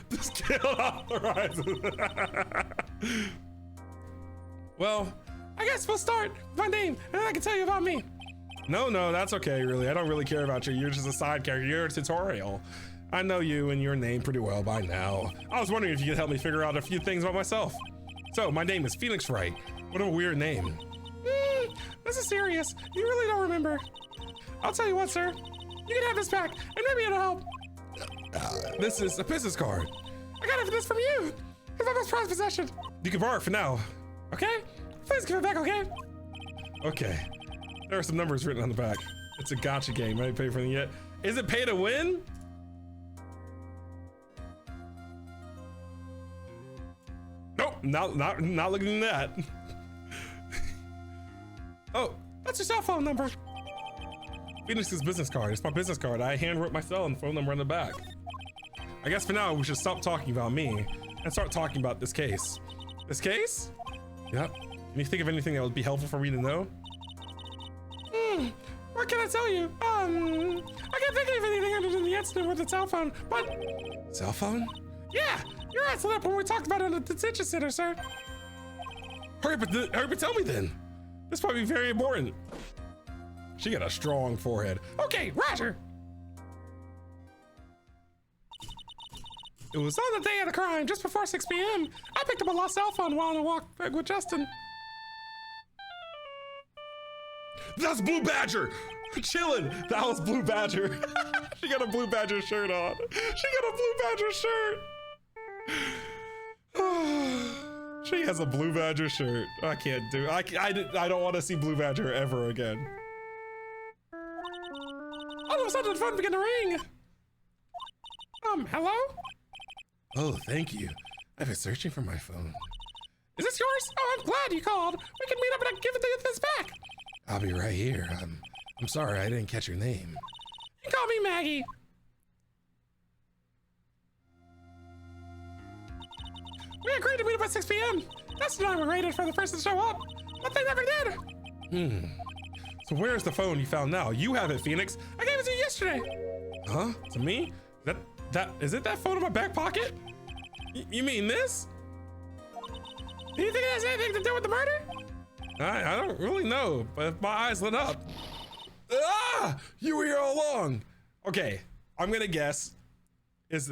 Speaker 1: This kid on the horizon. Well,
Speaker 3: I guess we'll start with my name, and then I can tell you about me.
Speaker 1: no, that's okay, really. I don't really care about you. You're just a side character. You're a tutorial. I know you and your name pretty well by now. I was wondering if you could help me figure out a few things about myself. So, my name is Phoenix Wright. What a weird name.
Speaker 3: This is serious. You really don't remember. I'll tell you what, sir. You can have this back, and maybe it'll help.
Speaker 1: This is a business card.
Speaker 3: I got this from you. It's my most prized possession.
Speaker 1: You can borrow it for now.
Speaker 3: Okay? Please give it back, okay?
Speaker 1: Okay. There are some numbers written on the back. It's a gotcha game. I didn't pay for anything yet. Is it pay to win? Nope, not looking at that. Oh,
Speaker 3: That's your cell phone number.
Speaker 1: Phoenix's business card. It's my business card. I handwrote my cell and phone number on the back. I guess for now we should stop talking about me and start talking about this case. This case? Yep. Can you think of anything that would be helpful for me to know?
Speaker 3: What can I tell you? I can't think of anything other than the incident with the cell phone, but
Speaker 1: Cell phone?
Speaker 3: yeah, your answer that when we talked about it at the detention center, sir.
Speaker 1: Hurry up, tell me then. This might be very important. She got a strong forehead.
Speaker 3: Okay, Roger. It was on the day of the crime, just before 6 p.m. I picked up a lost cell phone while on a walk back with Justin.
Speaker 1: That's Blue Badger! Chillin'! That was Blue Badger. She got a Blue Badger shirt on. She got a Blue Badger shirt. She has a Blue Badger shirt. I can't do it. I don't want to see Blue Badger ever again.
Speaker 3: All of a sudden, the phone began to ring. Hello?
Speaker 1: Oh, thank you. I've been searching for my phone.
Speaker 3: Is this yours? Oh, I'm glad you called. We can meet up and I can give it this back.
Speaker 1: I'll be right here. I'm sorry, I didn't catch your name.
Speaker 3: You call me Maggie. We agreed to meet up at 6 p.m. Dustin and I were waiting for the person to show up, but they never did.
Speaker 1: So where's the phone you found now? You have it, Phoenix.
Speaker 3: I gave it to you yesterday.
Speaker 1: Huh? To me? Is it that phone in my back pocket? You mean this?
Speaker 3: Do you think it has anything to do with the murder?
Speaker 1: I don't really know, but if my eyes lit up. Ah! You were here all along. Okay, I'm gonna guess. This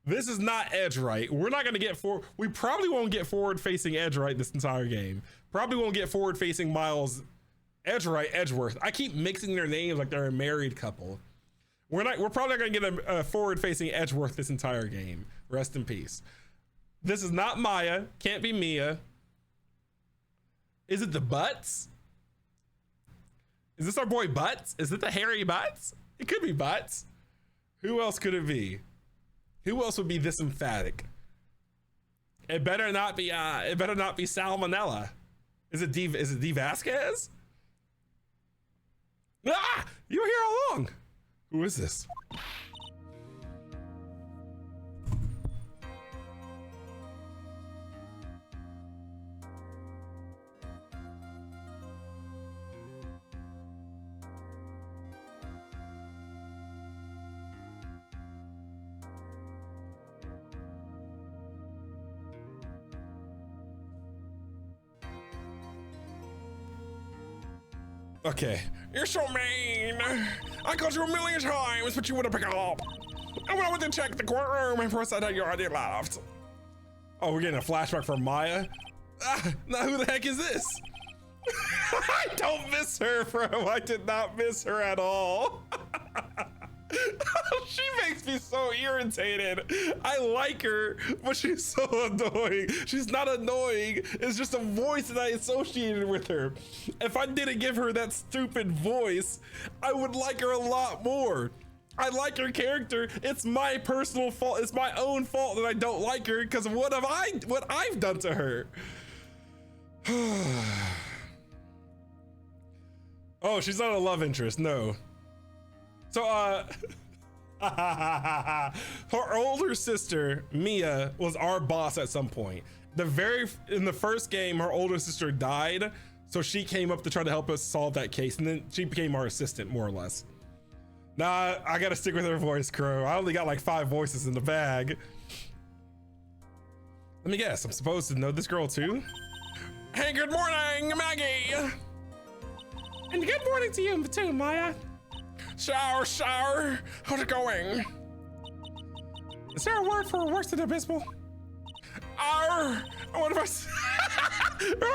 Speaker 1: is not Edge Right. We're not gonna get forward. We probably won't get forward facing Edge Right this entire game. Probably won't get forward facing Miles Edge Right, Edgeworth. I keep mixing their names like they're a married couple. We're probably not gonna get a forward facing Edgeworth this entire game. Rest in peace. This is not Maya. Can't be Mia. Is it the Butts? Is this our boy Butts? Is it the hairy Butts? It could be Butts. Who else could it be? Who else would be this emphatic? It better not be Salmonella. Is it D Vasquez? Ah! You were here all along. Who is this?
Speaker 2: Okay. You're so mean. I called you a million times, but you wouldn't pick up. And when I went to check the courtroom, and first I thought you already left.
Speaker 1: Oh, we're getting a flashback from Maya?
Speaker 2: Now who the heck is this?
Speaker 1: I don't miss her, bro. I did not miss her at all. She makes me so irritated. I like her, but she's so annoying. She's not annoying. It's just a voice that I associated with her. If I didn't give her that stupid voice, I would like her a lot more. I like her character. It's my personal fault. It's my own fault that I don't like her because of what I've done to her. Oh, she's not a love interest. No. So, her older sister, Mia, was our boss at some point. In the first game, her older sister died. So she came up to try to help us solve that case. And then she became our assistant, more or less. Nah, I gotta stick with her voice, Crow. I only got like 5 voices in the bag. Let me guess, I'm supposed to know this girl too?
Speaker 2: Hey, good morning, Maggie.
Speaker 3: And good morning to you too, Maya.
Speaker 2: Shower. How's it going?
Speaker 3: Is there a word for worse than abysmal?
Speaker 2: What if I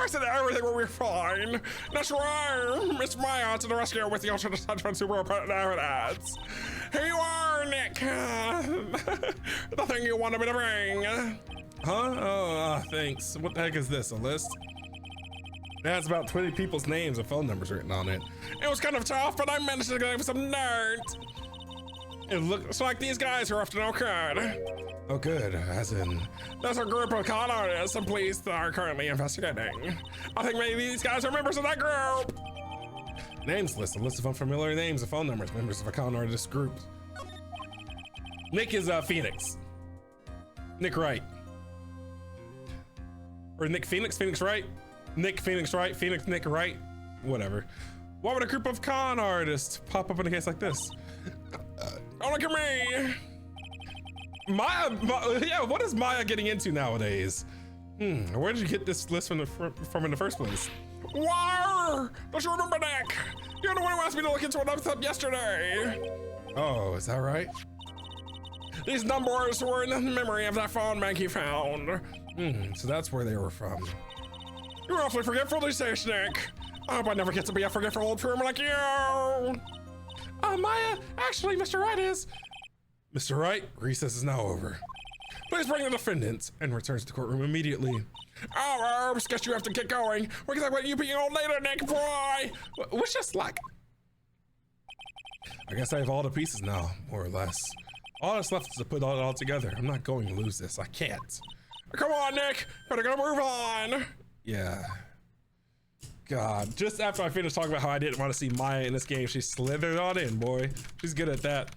Speaker 2: said everything will be fine? That's right, Miss Maya to the rescue with the ultimate attention super evidence. Here you are, Nick. The thing you wanted me to bring.
Speaker 1: Huh? Oh, thanks. What the heck is this, a list? It has about 20 people's names and phone numbers written on it.
Speaker 2: It was kind of tough, but I managed to give some dirt. It looks like these guys are off to no good.
Speaker 1: Oh, good. As in,
Speaker 2: there's a group of con artists and police that are currently investigating. I think maybe these guys are members of that group.
Speaker 1: Names list, a list of unfamiliar names and phone numbers, members of a con artist group. Nick is Phoenix. Nick Wright. Or Nick Phoenix Wright? Nick Phoenix Wright, Phoenix Nick Wright, whatever. Why would a group of con artists pop up in a case like this?
Speaker 2: Oh, look at me.
Speaker 1: Maya, yeah, what is Maya getting into nowadays? Where did you get this list from in the first place?
Speaker 2: War! Don't you remember, Nick? You're the one who asked me to look into what I up yesterday.
Speaker 1: Oh, is that right?
Speaker 2: These numbers were in the memory of that phone Maggie found.
Speaker 1: So that's where they were from.
Speaker 2: You're awfully forgetful these days, Nick. I hope I never get to be a forgetful old firm like you.
Speaker 3: Maya, actually, Mr. Wright is.
Speaker 1: Mr. Wright, recess is now over.
Speaker 2: Please bring the defendants,
Speaker 1: and returns to the courtroom immediately.
Speaker 2: Oh, Herbs, guess you have to get going. We can talk about you being old later, Nick, boy.
Speaker 1: What's your slack? I guess I have all the pieces now, more or less. All that's left is to put it all together. I'm not going to lose this. I can't.
Speaker 2: Come on, Nick. Better go move on.
Speaker 1: Yeah. God, just after I finished talking about how I didn't want to see Maya in this game, she slithered on in, boy. She's good at that.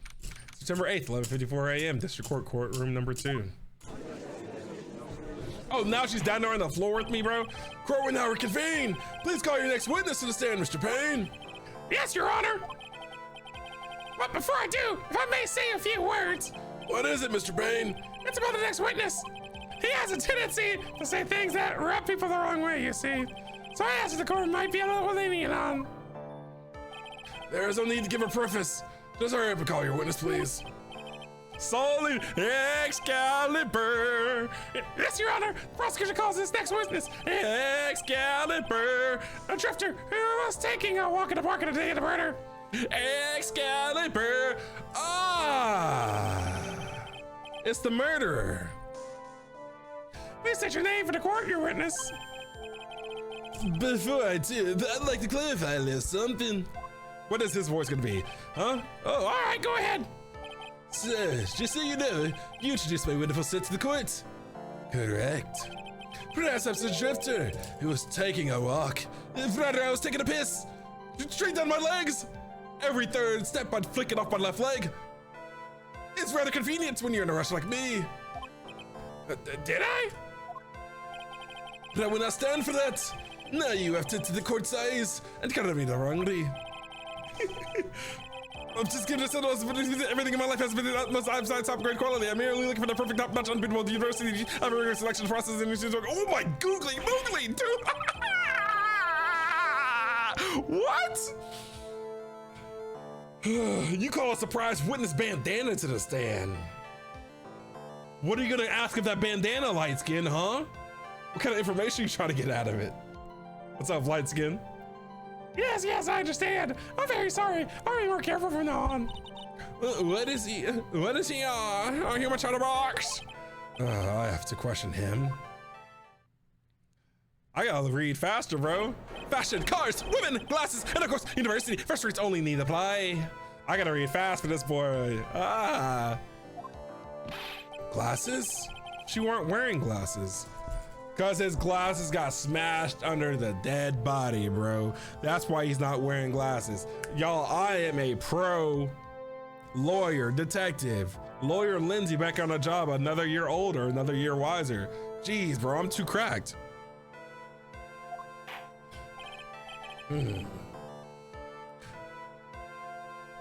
Speaker 1: September 8th, 11:54 a.m., District Court, courtroom number 2. Oh, now she's down there on the floor with me, bro?
Speaker 2: Court will now reconvene. Please call your next witness to the stand, Mr. Payne.
Speaker 3: Yes, Your Honor. But before I do, if I may say a few words.
Speaker 2: What is it, Mr. Payne?
Speaker 3: It's about the next witness. He has a tendency to say things that rub people the wrong way, you see. So I asked if the court might be a little lenient on.
Speaker 2: There is no need to give a preface. Just hurry up and call your witness, please.
Speaker 1: Solid Excalibur.
Speaker 3: Yes, Your Honor. The prosecution calls this next witness
Speaker 1: Excalibur.
Speaker 3: a drifter who was taking a walk in the park on the day of the murder.
Speaker 1: Excalibur. It's the murderer.
Speaker 3: Please state your name for the court, your witness.
Speaker 2: Before I do, I'd like to clarify a little something.
Speaker 1: What is his voice gonna be? Huh?
Speaker 3: Oh, all right, go ahead.
Speaker 2: Sir, just so you know, you introduced my wonderful set to the court. Correct. Perhaps I'm a drifter who was taking a walk. Rather, I was taking a piss. Straight down my legs. Every third step I'd flick it off my left leg. It's rather convenient when you're in a rush like me.
Speaker 3: Did I?
Speaker 2: But I will not stand for that. Now you have to the court's eyes and kind of me the wrongly. I'm just gonna say everything in my life has been the utmost top grade quality. I'm merely looking for the perfect top-notch unbeatable university. I have a rigorous selection process and oh my googly moogly, dude.
Speaker 1: What? You call a surprise witness bandana to the stand. What are you gonna ask of that bandana, light skin, huh? What kind of information are you trying to get out of it? What's up, light skin?
Speaker 3: Yes, I understand. I'm very sorry. I'll be more careful from now on.
Speaker 2: What is he? I hear my chatterbox.
Speaker 1: I have to question him. I gotta read faster, bro.
Speaker 2: Fashion, cars, women, glasses, and of course, university. First rates only need apply.
Speaker 1: I gotta read fast for this boy.
Speaker 2: Glasses?
Speaker 1: She weren't wearing glasses. Cause his glasses got smashed under the dead body, bro. That's why he's not wearing glasses. Y'all, I am a pro lawyer, detective. Lawyer Lindsay back on the job, another year older, another year wiser. Jeez, bro, I'm too cracked.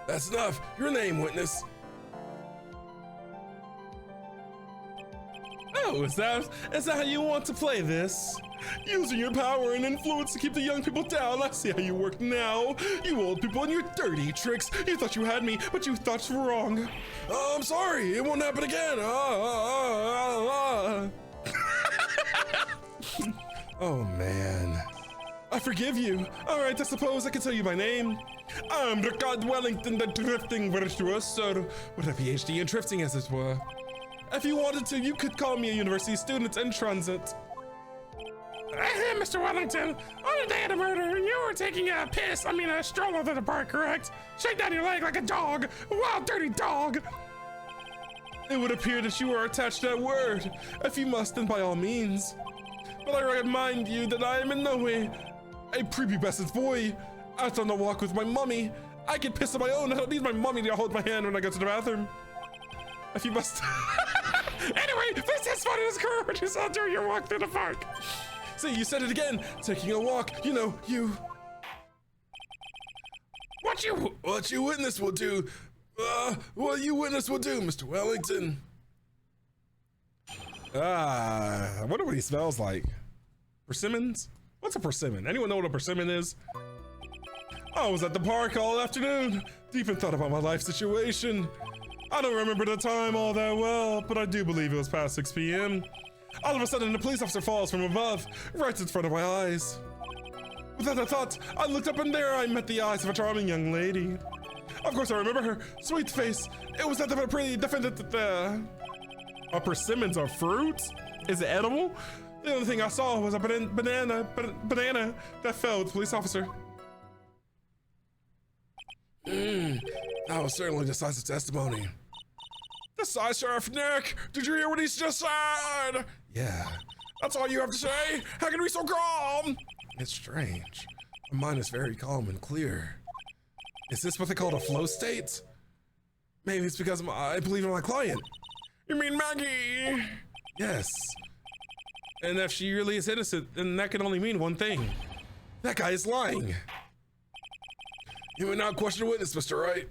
Speaker 2: That's enough. Your name, witness.
Speaker 1: Oh, is that how you want to play this? Using your power and influence to keep the young people down. I see how you work now. You old people and your dirty tricks. You thought you had me, but you thought you were wrong.
Speaker 2: Oh, I'm sorry. It won't happen again.
Speaker 1: Oh, man. I forgive you. All right, I suppose I can tell you my name. I'm Rickard Wellington, the drifting virtuoso, with a PhD in drifting, as it were. If you wanted to, you could call me a university student in transit.
Speaker 3: Mr. Wellington, on the day of the murder, you were taking a stroll to the park, correct? Shake down your leg like a dog, a wild, dirty dog.
Speaker 1: It would appear that you were attached to that word. If you must, then by all means. But I remind you that I am in no way a prepubescent boy. Out on the walk with my mummy. I can piss on my own. I don't need my mummy to hold my hand when I go to the bathroom. If you must.
Speaker 3: Anyway, this is fun as courageous all during your walk through the park.
Speaker 1: See, you said it again. Taking a walk. You know, you.
Speaker 2: What you witness will do. What you witness will do, Mr. Wellington.
Speaker 1: I wonder what he smells like. Persimmons? What's a persimmon? Anyone know what a persimmon is? I was at the park all afternoon, deep in thought about my life situation. I don't remember the time all that well, but I do believe it was past 6 p.m. All of a sudden, a police officer falls from above, right in front of my eyes. Without a thought, I looked up and there I met the eyes of a charming young lady. Of course, I remember her sweet face. It was that of a pretty defendant there. Are persimmons a fruit? Is it edible? The only thing I saw was a banana that fell with the police officer.
Speaker 2: That was certainly decisive testimony.
Speaker 1: Decisive, Sheriff Nick! Did you hear what he just said?
Speaker 2: Yeah,
Speaker 1: That's all you have to say? How can you be so calm?
Speaker 2: it's strange. My mind is very calm and clear. Is this what they call a flow state? Maybe it's because I believe in my client.
Speaker 1: You mean Maggie?
Speaker 2: Yes.
Speaker 1: And if she really is innocent, then that can only mean one thing.
Speaker 2: That guy is lying. You may not question a witness, Mr. Wright.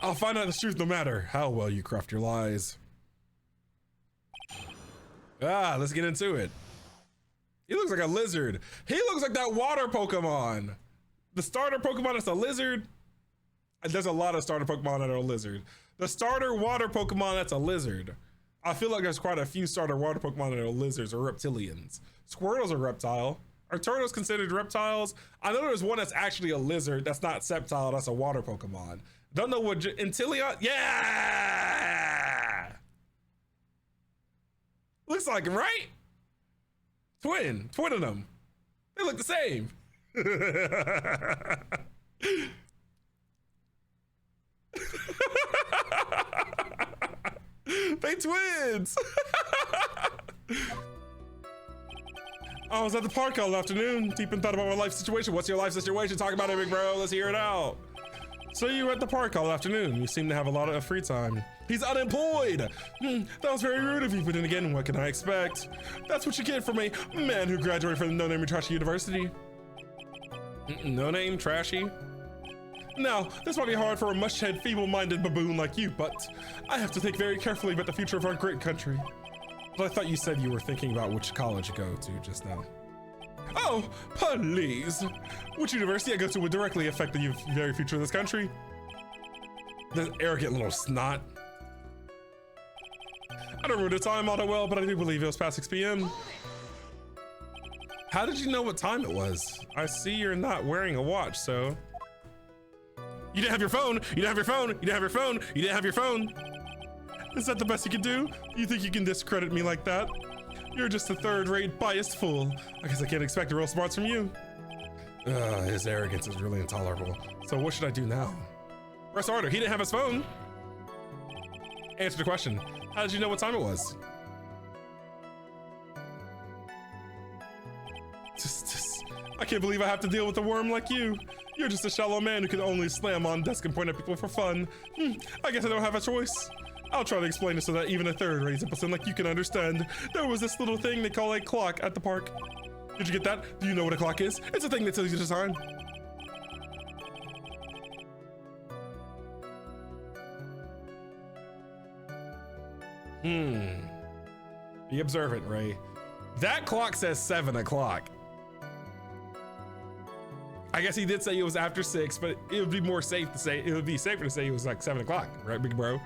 Speaker 1: I'll find out the truth no matter how well you craft your lies. Let's get into it. He looks like a lizard. He looks like that water Pokemon. The starter Pokemon is a lizard. There's a lot of starter Pokemon that are a lizard. The starter water Pokemon, that's a lizard. I feel like there's quite a few starter water Pokemon that are lizards or reptilians. Squirtle's a reptile. Are turtles considered reptiles? I know there's one that's actually a lizard. That's not Sceptile. That's a water Pokemon. Don't know what Inteleon. Yeah. Looks like it, right? Twin of them. They look the same. They twins. I was at the park all afternoon, deep in thought about my life situation. What's your life situation? Talk about it, big bro. Let's hear it out. So you were at the park all afternoon. You seem to have a lot of free time. He's unemployed. That was very rude of you, but then again, what can I expect? That's what you get from a man who graduated from the no-name and trashy university. No-name, trashy? Now, this might be hard for a mush-head, feeble-minded baboon like you, but I have to think very carefully about the future of our great country. But I thought you said you were thinking about which college to go to just now. Oh, please. Which university I go to would directly affect the very future of this country. The arrogant little snot. I don't remember the time all that well, but I do believe it was past 6 p.m. How did you know what time it was? I see you're not wearing a watch, so. You didn't have your phone. You didn't have your phone. You didn't have your phone. You didn't have your phone. Is that the best you can do? You think you can discredit me like that? You're just a third-rate biased fool. I guess I can't expect real smarts from you. His arrogance is really intolerable. So what should I do now? Press order. He didn't have his phone. Answer the question. How did you know what time it was? I can't believe I have to deal with a worm like you. You're just a shallow man who can only slam on desk and point at people for fun. I guess I don't have a choice. I'll try to explain it so that even a third-rate person like you can understand. There was this little thing they call a clock at the park. Did you get that? Do you know what a clock is? It's a thing that tells you the time. Be observant, Ray. That clock says 7 o'clock. I guess he did say it was after 6, but it would be more safe to say, it would be safer to say it was like 7 o'clock, right, big bro?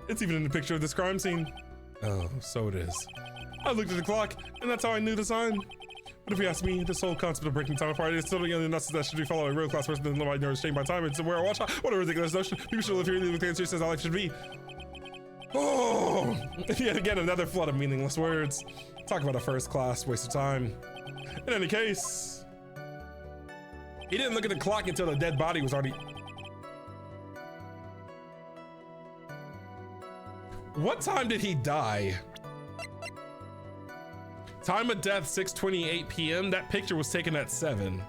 Speaker 1: It's even in the picture of this crime scene. Oh, so it is. I looked at the clock, and that's how I knew the sign. But if you ask me, this whole concept of breaking time apart is totally unnecessary. That should be followed by a real class person and nobody knows change by time and somewhere I watch. What a ridiculous notion. People should live here and live with the answer says how life should be. Oh, yet again, another flood of meaningless words. Talk about a first class waste of time. In any case, he didn't look at the clock until the dead body was already. What time did he die? Time of death, 6:28 p.m. That picture was taken at 7.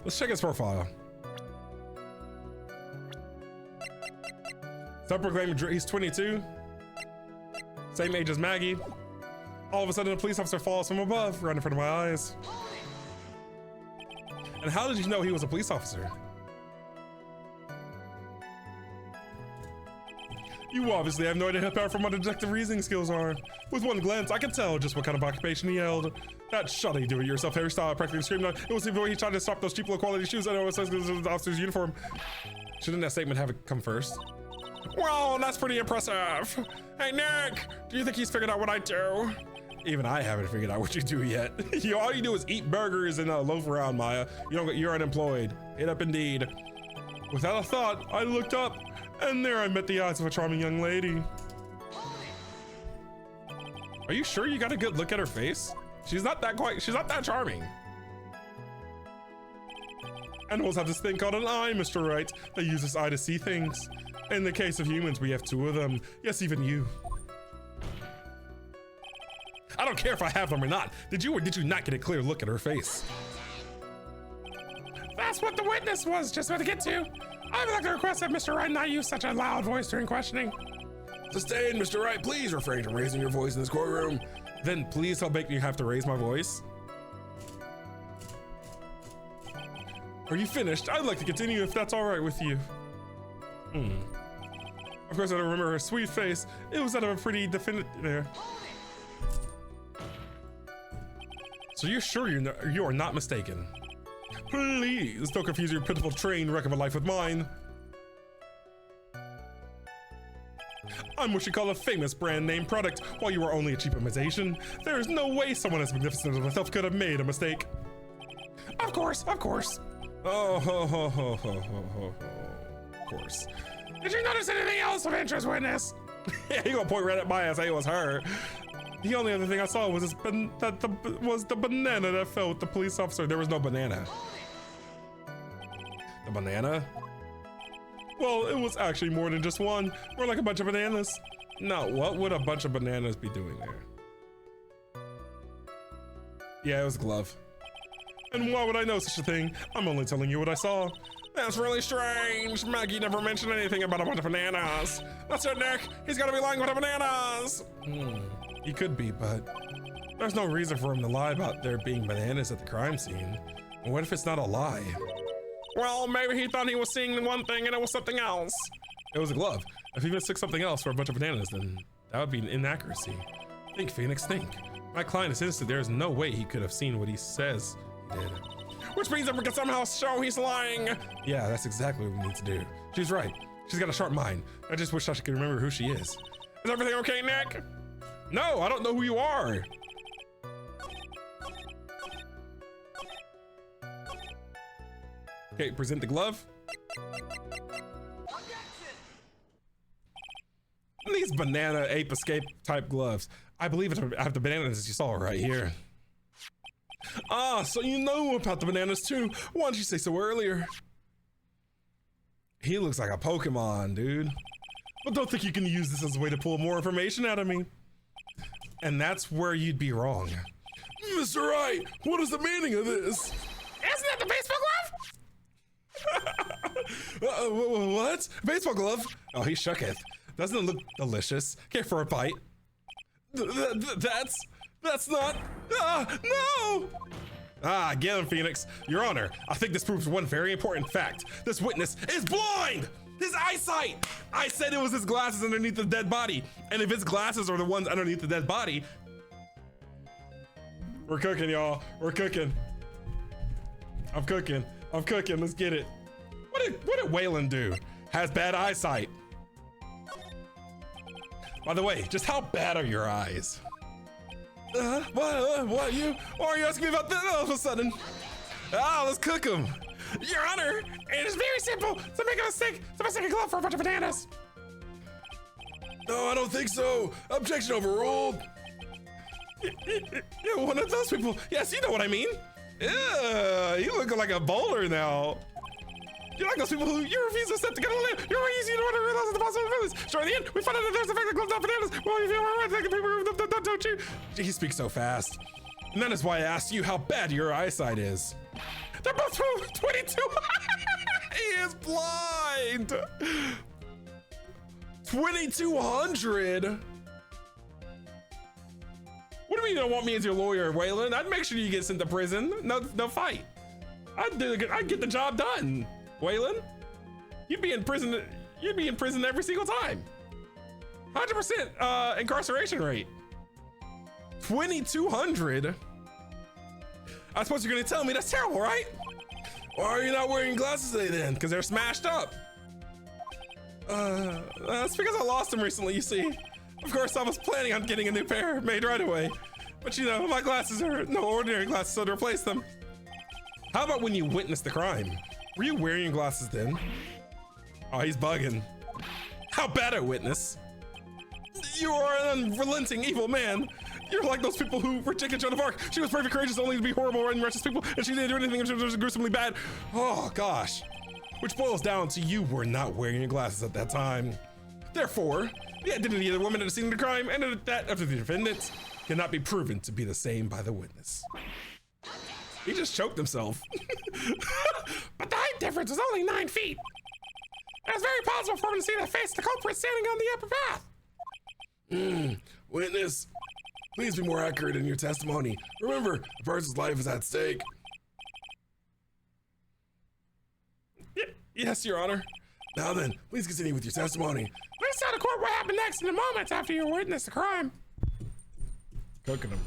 Speaker 1: Let's check his profile. Self-proclaimed, he's 22. Same age as Maggie. All of a sudden, a police officer falls from above, right in front of my eyes. And how did you know he was a police officer? You obviously have no idea how powerful my detective reasoning skills are. With one glance, I could tell just what kind of occupation he held. That shoddy do-it-yourself hairstyle I practically screamed out. It was the way he tried to stop those cheap low-quality shoes. I know it says it was the officer's uniform. Shouldn't that statement have it come first? Well, that's pretty impressive. Hey, Nick, do you think he's figured out what I do? Even I haven't figured out what you do yet. All you do is eat burgers and loaf around, Maya. You're unemployed. Hit up Indeed. Without a thought, I looked up, and there I met the eyes of a charming young lady. Are you sure you got a good look at her face? She's not that charming. Animals have this thing called an eye, Mr. Wright. They use this eye to see things. In the case of humans, we have 2 of them. Yes, even you. I don't care if I have them or not. Did you or did you not get a clear look at her face?
Speaker 3: That's what the witness was just about to get to. I would like to request that Mr. Wright not use such a loud voice during questioning.
Speaker 2: Sustained, Mr. Wright. Please refrain from raising your voice in this courtroom.
Speaker 1: Then please don't make me have to raise my voice. Are you finished? I'd like to continue if that's all right with you. Of course, I don't remember her sweet face. It was that of a pretty definite there. So you're sure you are not mistaken? Please don't confuse your pitiful train wreck of a life with mine. I'm what you call a famous brand name product, while you are only a cheap imitation. There is no way someone as magnificent as myself could have made a mistake.
Speaker 3: Of course.
Speaker 1: Of course.
Speaker 3: Did you notice anything else of interest, witness?
Speaker 1: Yeah, he gonna point right at my ass. It was her. The only other thing I saw was the banana that fell with the police officer. There was no banana. The banana? Well, it was actually more than just one. More like a bunch of bananas. Now, what would a bunch of bananas be doing there? Yeah, it was a glove. And why would I know such a thing? I'm only telling you what I saw. That's really strange. Maggie never mentioned anything about a bunch of bananas. That's it, Nick. He's gotta be lying about the bananas.
Speaker 2: He could be, but there's no reason for him to lie about there being bananas at the crime scene. And what if it's not a lie?
Speaker 1: Well, maybe he thought he was seeing one thing and it was something else.
Speaker 2: It was a glove. If he mistook something else for a bunch of bananas, then that would be an inaccuracy. Think, Phoenix, think. My client is innocent. There is no way he could have seen what he says he did.
Speaker 1: Which means that we can somehow show he's lying.
Speaker 2: Yeah, that's exactly what we need to do. She's right. She's got a sharp mind. I just wish I could remember who she is.
Speaker 1: Is everything okay, Nick?
Speaker 2: No, I don't know who you are. Okay, present the glove. These banana ape escape type gloves. I believe I have the bananas you saw right here. Ah, so you know about the bananas too. Why didn't you say so earlier? He looks like a Pokemon, dude. But don't think you can use this as a way to pull more information out of me. And that's where you'd be wrong. Mr. Wright, what is the meaning of this?
Speaker 3: Isn't that the baseball glove?
Speaker 2: What? Baseball glove? Oh, he shooketh. Doesn't it look delicious? Care for a bite? That's not. No! Ah, get him, Phoenix. Your Honor, I think this proves one very important fact. This witness is blind! His eyesight! I said it was his glasses underneath the dead body. And if his glasses are the ones underneath the dead body. We're cooking, y'all. We're cooking. I'm cooking. Let's get it. What did Waylon do? Has bad eyesight. By the way, just how bad are your eyes? Why are you asking me about that all of a sudden? Ah, let's cook them.
Speaker 3: Your Honor, it is very simple. So make a mistake. So mistake a glove for a bunch of bananas.
Speaker 2: No, I don't think so. Objection overruled. You're one of those people. Yes, you know what I mean. Yeah, you look like a bowler now. You're like those people who you refuse to step together. You're easy to realize the possibilities. So in the end, we find out that there's a fact that gloves not bananas. Well, you feel right, like the people, don't you? He speaks so fast. And that is why I asked you how bad your eyesight is.
Speaker 3: They're both 22.
Speaker 2: He is blind. 2,200. What do you mean you don't want me as your lawyer, Waylon? I'd make sure you get sent to prison. No fight. I'd get the job done. Waylon, you'd be in prison every single time. 100% incarceration rate. 2,200. I suppose you're gonna tell me that's terrible, right? Why are you not wearing glasses today then? Because they're smashed up. That's because I lost them recently, you see. Of course, I was planning on getting a new pair made right away. But you know, my glasses are no ordinary glasses, so to replace them. How about when you witnessed the crime? Were you wearing your glasses then? Oh, he's bugging. How bad a witness? You are an unrelenting evil man. You're like those people who rejected Joan of Arc. She was perfect, courageous, only to be horrible and righteous people, and she didn't do anything, and she was gruesomely bad. Oh, gosh. Which boils down to you were not wearing your glasses at that time. Therefore, the identity of the woman at the scene of the crime and that of the defendant cannot be proven to be the same by the witness. He just choked himself.
Speaker 3: But the height difference was only 9 feet. It was very possible for him to see the face of the culprit standing on the upper path.
Speaker 2: Witness, please be more accurate in your testimony. Remember, a person's life is at stake. Yes, Your Honor. Now then, please continue with your testimony.
Speaker 3: Let's tell the court what happened next in a moment after you witnessed the crime.
Speaker 2: Cooking him.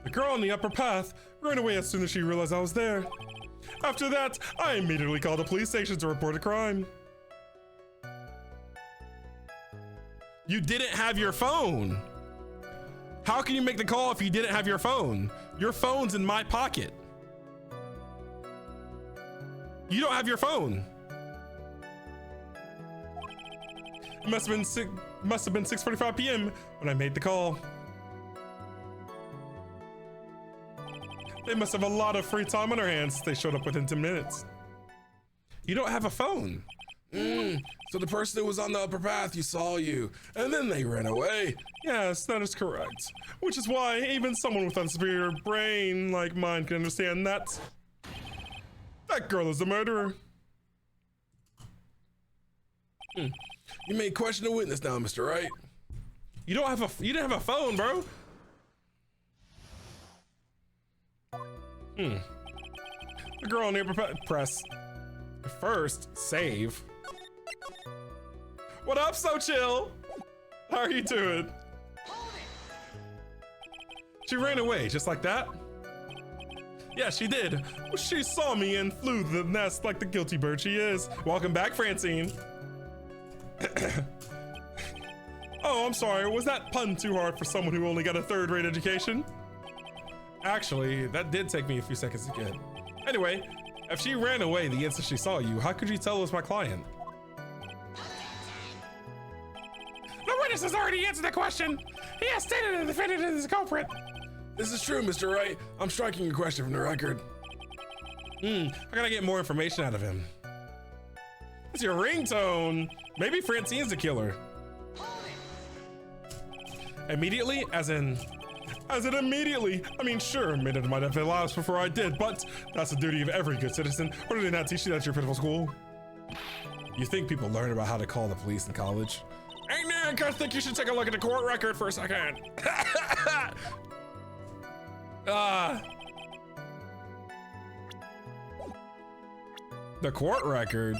Speaker 2: The girl on the upper path ran away as soon as she realized I was there. After that, I immediately called the police station to report a crime. You didn't have your phone. How can you make the call if you didn't have your phone? Your phone's in my pocket. You don't have your phone. It must have been 6:45 p.m. when I made the call. They must have a lot of free time on their hands. They showed up within 10 minutes. You don't have a phone. So the person who was on the upper path, you saw you, and then they ran away.
Speaker 1: Yes, that is correct. Which is why even someone with a superior brain like mine can understand that. That girl is the murderer.
Speaker 2: You may question a witness now, Mr. Wright.
Speaker 1: You didn't have a phone, bro. The girl on the upper press. First, save. What up, So Chill? How are you doing? She ran away just like that? Yeah, she did. She saw me and flew to the nest like the guilty bird she is. Welcome back, Francine. Oh, I'm sorry. Was that pun too hard for someone who only got a third-rate education? Actually, that did take me a few seconds to get. Anyway, if she ran away the instant she saw you, how could you tell it was my client?
Speaker 3: The witness has already answered the question. He has stated the defendant is the culprit.
Speaker 2: This is true, Mr. Wright. I'm striking your question from the record.
Speaker 1: I gotta get more information out of him. It's your ringtone. Maybe Francine's the killer. Immediately? As in immediately. I mean, sure, a minute might have elapsed before I did, but that's the duty of every good citizen. Or did they not teach you that at your pitiful school? You think people learn about how to call the police in college?
Speaker 3: Hey, Nick, I think you should take a look at the court record for a second.
Speaker 1: The court record?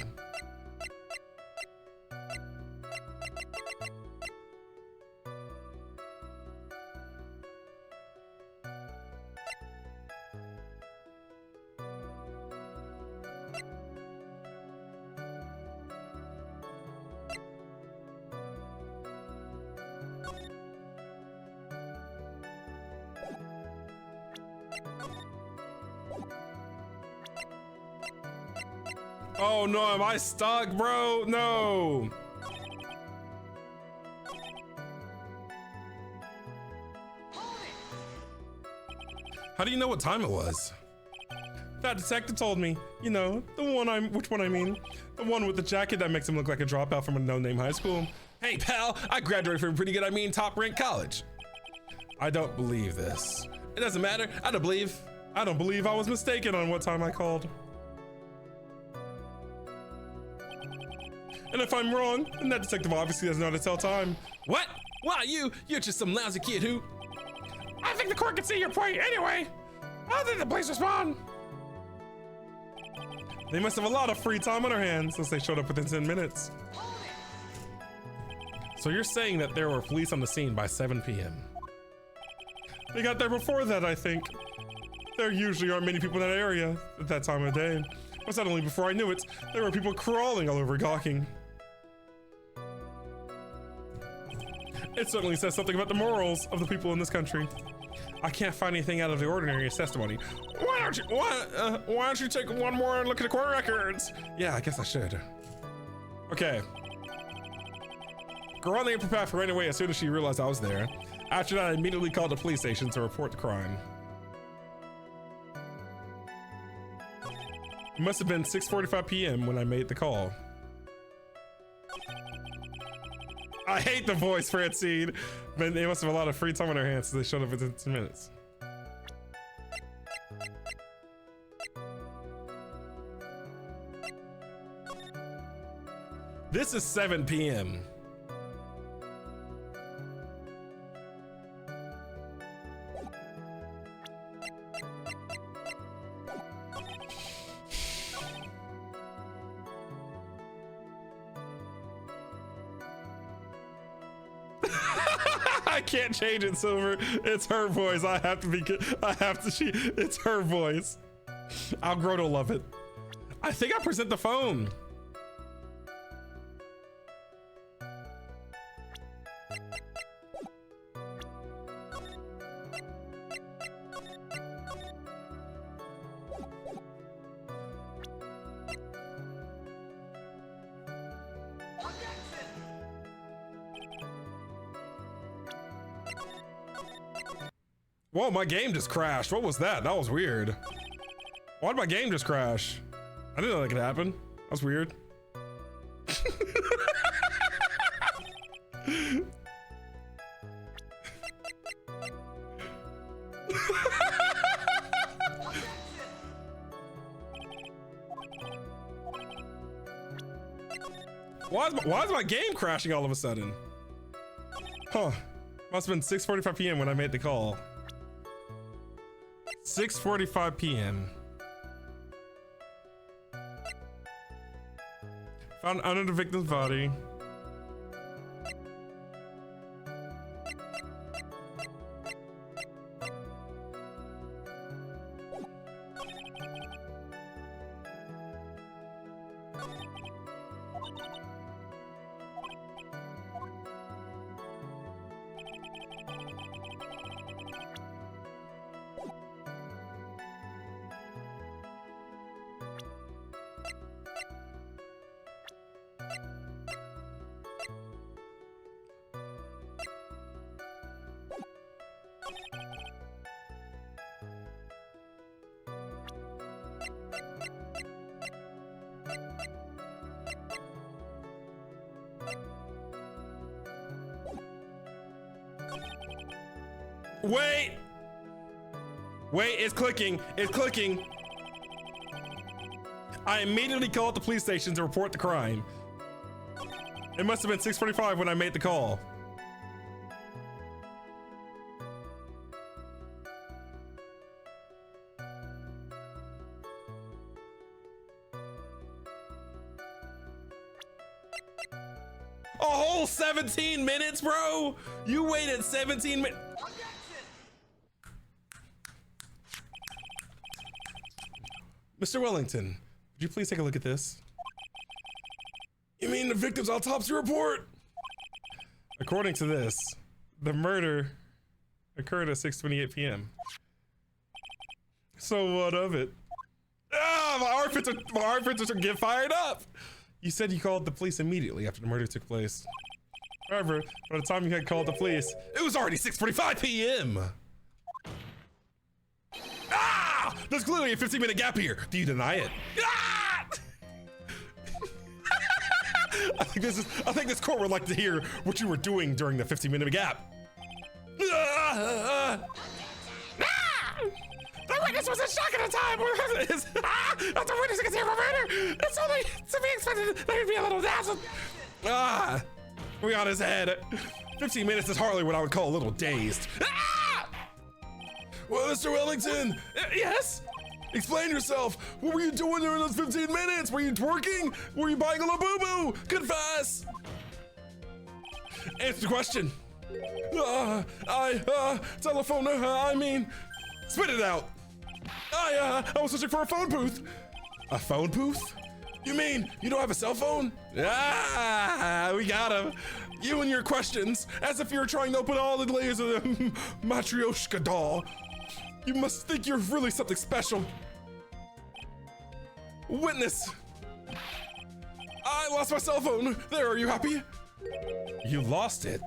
Speaker 1: Oh no, am I stuck, bro? No. How do you know what time it was? That detective told me. You know, which one I mean? The one with the jacket that makes him look like a dropout from a no-name high school.
Speaker 2: Hey, pal, I graduated from a pretty good, top-ranked college.
Speaker 1: I don't believe this.
Speaker 2: It doesn't matter. I don't believe
Speaker 1: I was mistaken on what time I called. And if I'm wrong, then that detective obviously doesn't know how to tell time.
Speaker 2: What? Why you're just some lousy kid who...
Speaker 3: I think the court can see your point anyway. How did the police respond?
Speaker 1: They must have a lot of free time on their hands since they showed up within 10 minutes. So you're saying that there were police on the scene by 7 p.m. They got there before that, I think. There usually aren't many people in that area at that time of day. But suddenly, before I knew it, there were people crawling all over Gawking. It certainly says something about the morals of the people in this country. I can't find anything out of the ordinary as testimony.
Speaker 3: Why don't you take one more look at the court records?
Speaker 1: Yeah, I guess I should. Okay. Girl on the upper path ran away as soon as she realized I was there. After that, I immediately called the police station to report the crime. It must have been 6:45 p.m. when I made the call. I hate the voice, Francine. But they must have a lot of free time on their hands, so they showed up within 10 minutes. This is 7 p.m. I can't change it, Silver. It's her voice. It's her voice. I'll grow to love it. I think I present the phone. Whoa, my game just crashed. What was that? That was weird. Why did my game just crash? I didn't know that could happen. That was weird. Why is my game crashing all of a sudden? Huh. Must have been 6:45 p.m. when I made the call. 6:45 p.m. Found under the victim's body. Wait! Wait, it's clicking. It's clicking. I immediately called the police station to report the crime. It must have been 6:45 when I made the call. A whole 17 minutes, bro? You waited 17 minutes. Mr. Wellington, would you please take a look at this?
Speaker 2: You mean the victim's autopsy report?
Speaker 1: According to this, the murder occurred at 6:28 p.m. So what of it? Ah, my armpits are getting fired up. You said you called the police immediately after the murder took place. However, by the time you had called the police, it was already 6:45 p.m. Ah! There's clearly a 15-minute gap here. Do you deny it? Ah! I think this court would like to hear what you were doing during the 15-minute gap.
Speaker 3: The witness was in shock at the time. After witnessing a terrible murder, it's only to be expected that he'd be a little dazzled.
Speaker 1: Ah! We on his head. 15 minutes is hardly what I would call a little dazed. Ah!
Speaker 2: Well, Mr. Wellington!
Speaker 1: Yes?
Speaker 2: Explain yourself! What were you doing during those 15 minutes? Were you twerking? Were you buying a Labubu? Confess!
Speaker 1: Answer the question.
Speaker 2: Telephone, I mean...
Speaker 1: Spit it out.
Speaker 2: I was searching for a phone booth.
Speaker 1: A phone booth?
Speaker 2: You mean you don't have a cell phone?
Speaker 1: Ah, we got him.
Speaker 2: You and your questions, as if you're trying to open all the layers of the Matryoshka doll. You must think you're really something special. Witness. I lost my cell phone. There, are you happy?
Speaker 1: You lost it.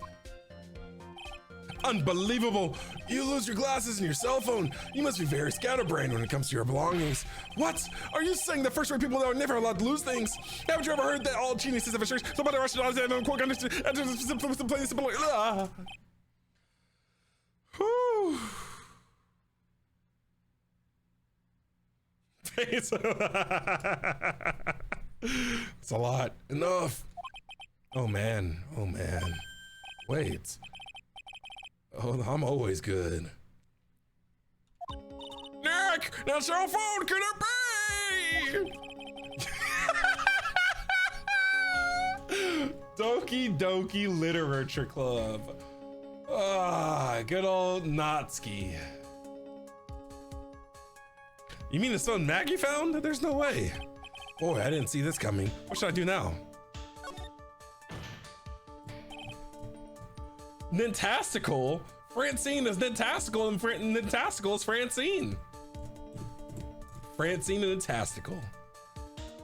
Speaker 2: Unbelievable. You lose your glasses and your cell phone. You must be very scatterbrained when it comes to your belongings. What? Are you saying the first-rate people that are never allowed to lose things? Haven't you ever heard that all geniuses have a choice? Somebody rationalize it and quote simple.
Speaker 1: It's a lot.
Speaker 2: Enough.
Speaker 1: Oh man. Oh man.
Speaker 2: Wait. Oh, I'm always good.
Speaker 1: Nick, that cell phone, can it be? Doki Doki Literature Club. Ah, good old Natsuki. You mean the son Maggie found? There's no way. Boy, I didn't see this coming. What should I do now? Nintastical? Francine is Nintastical and Nintastical is Francine. Francine and Nintastical.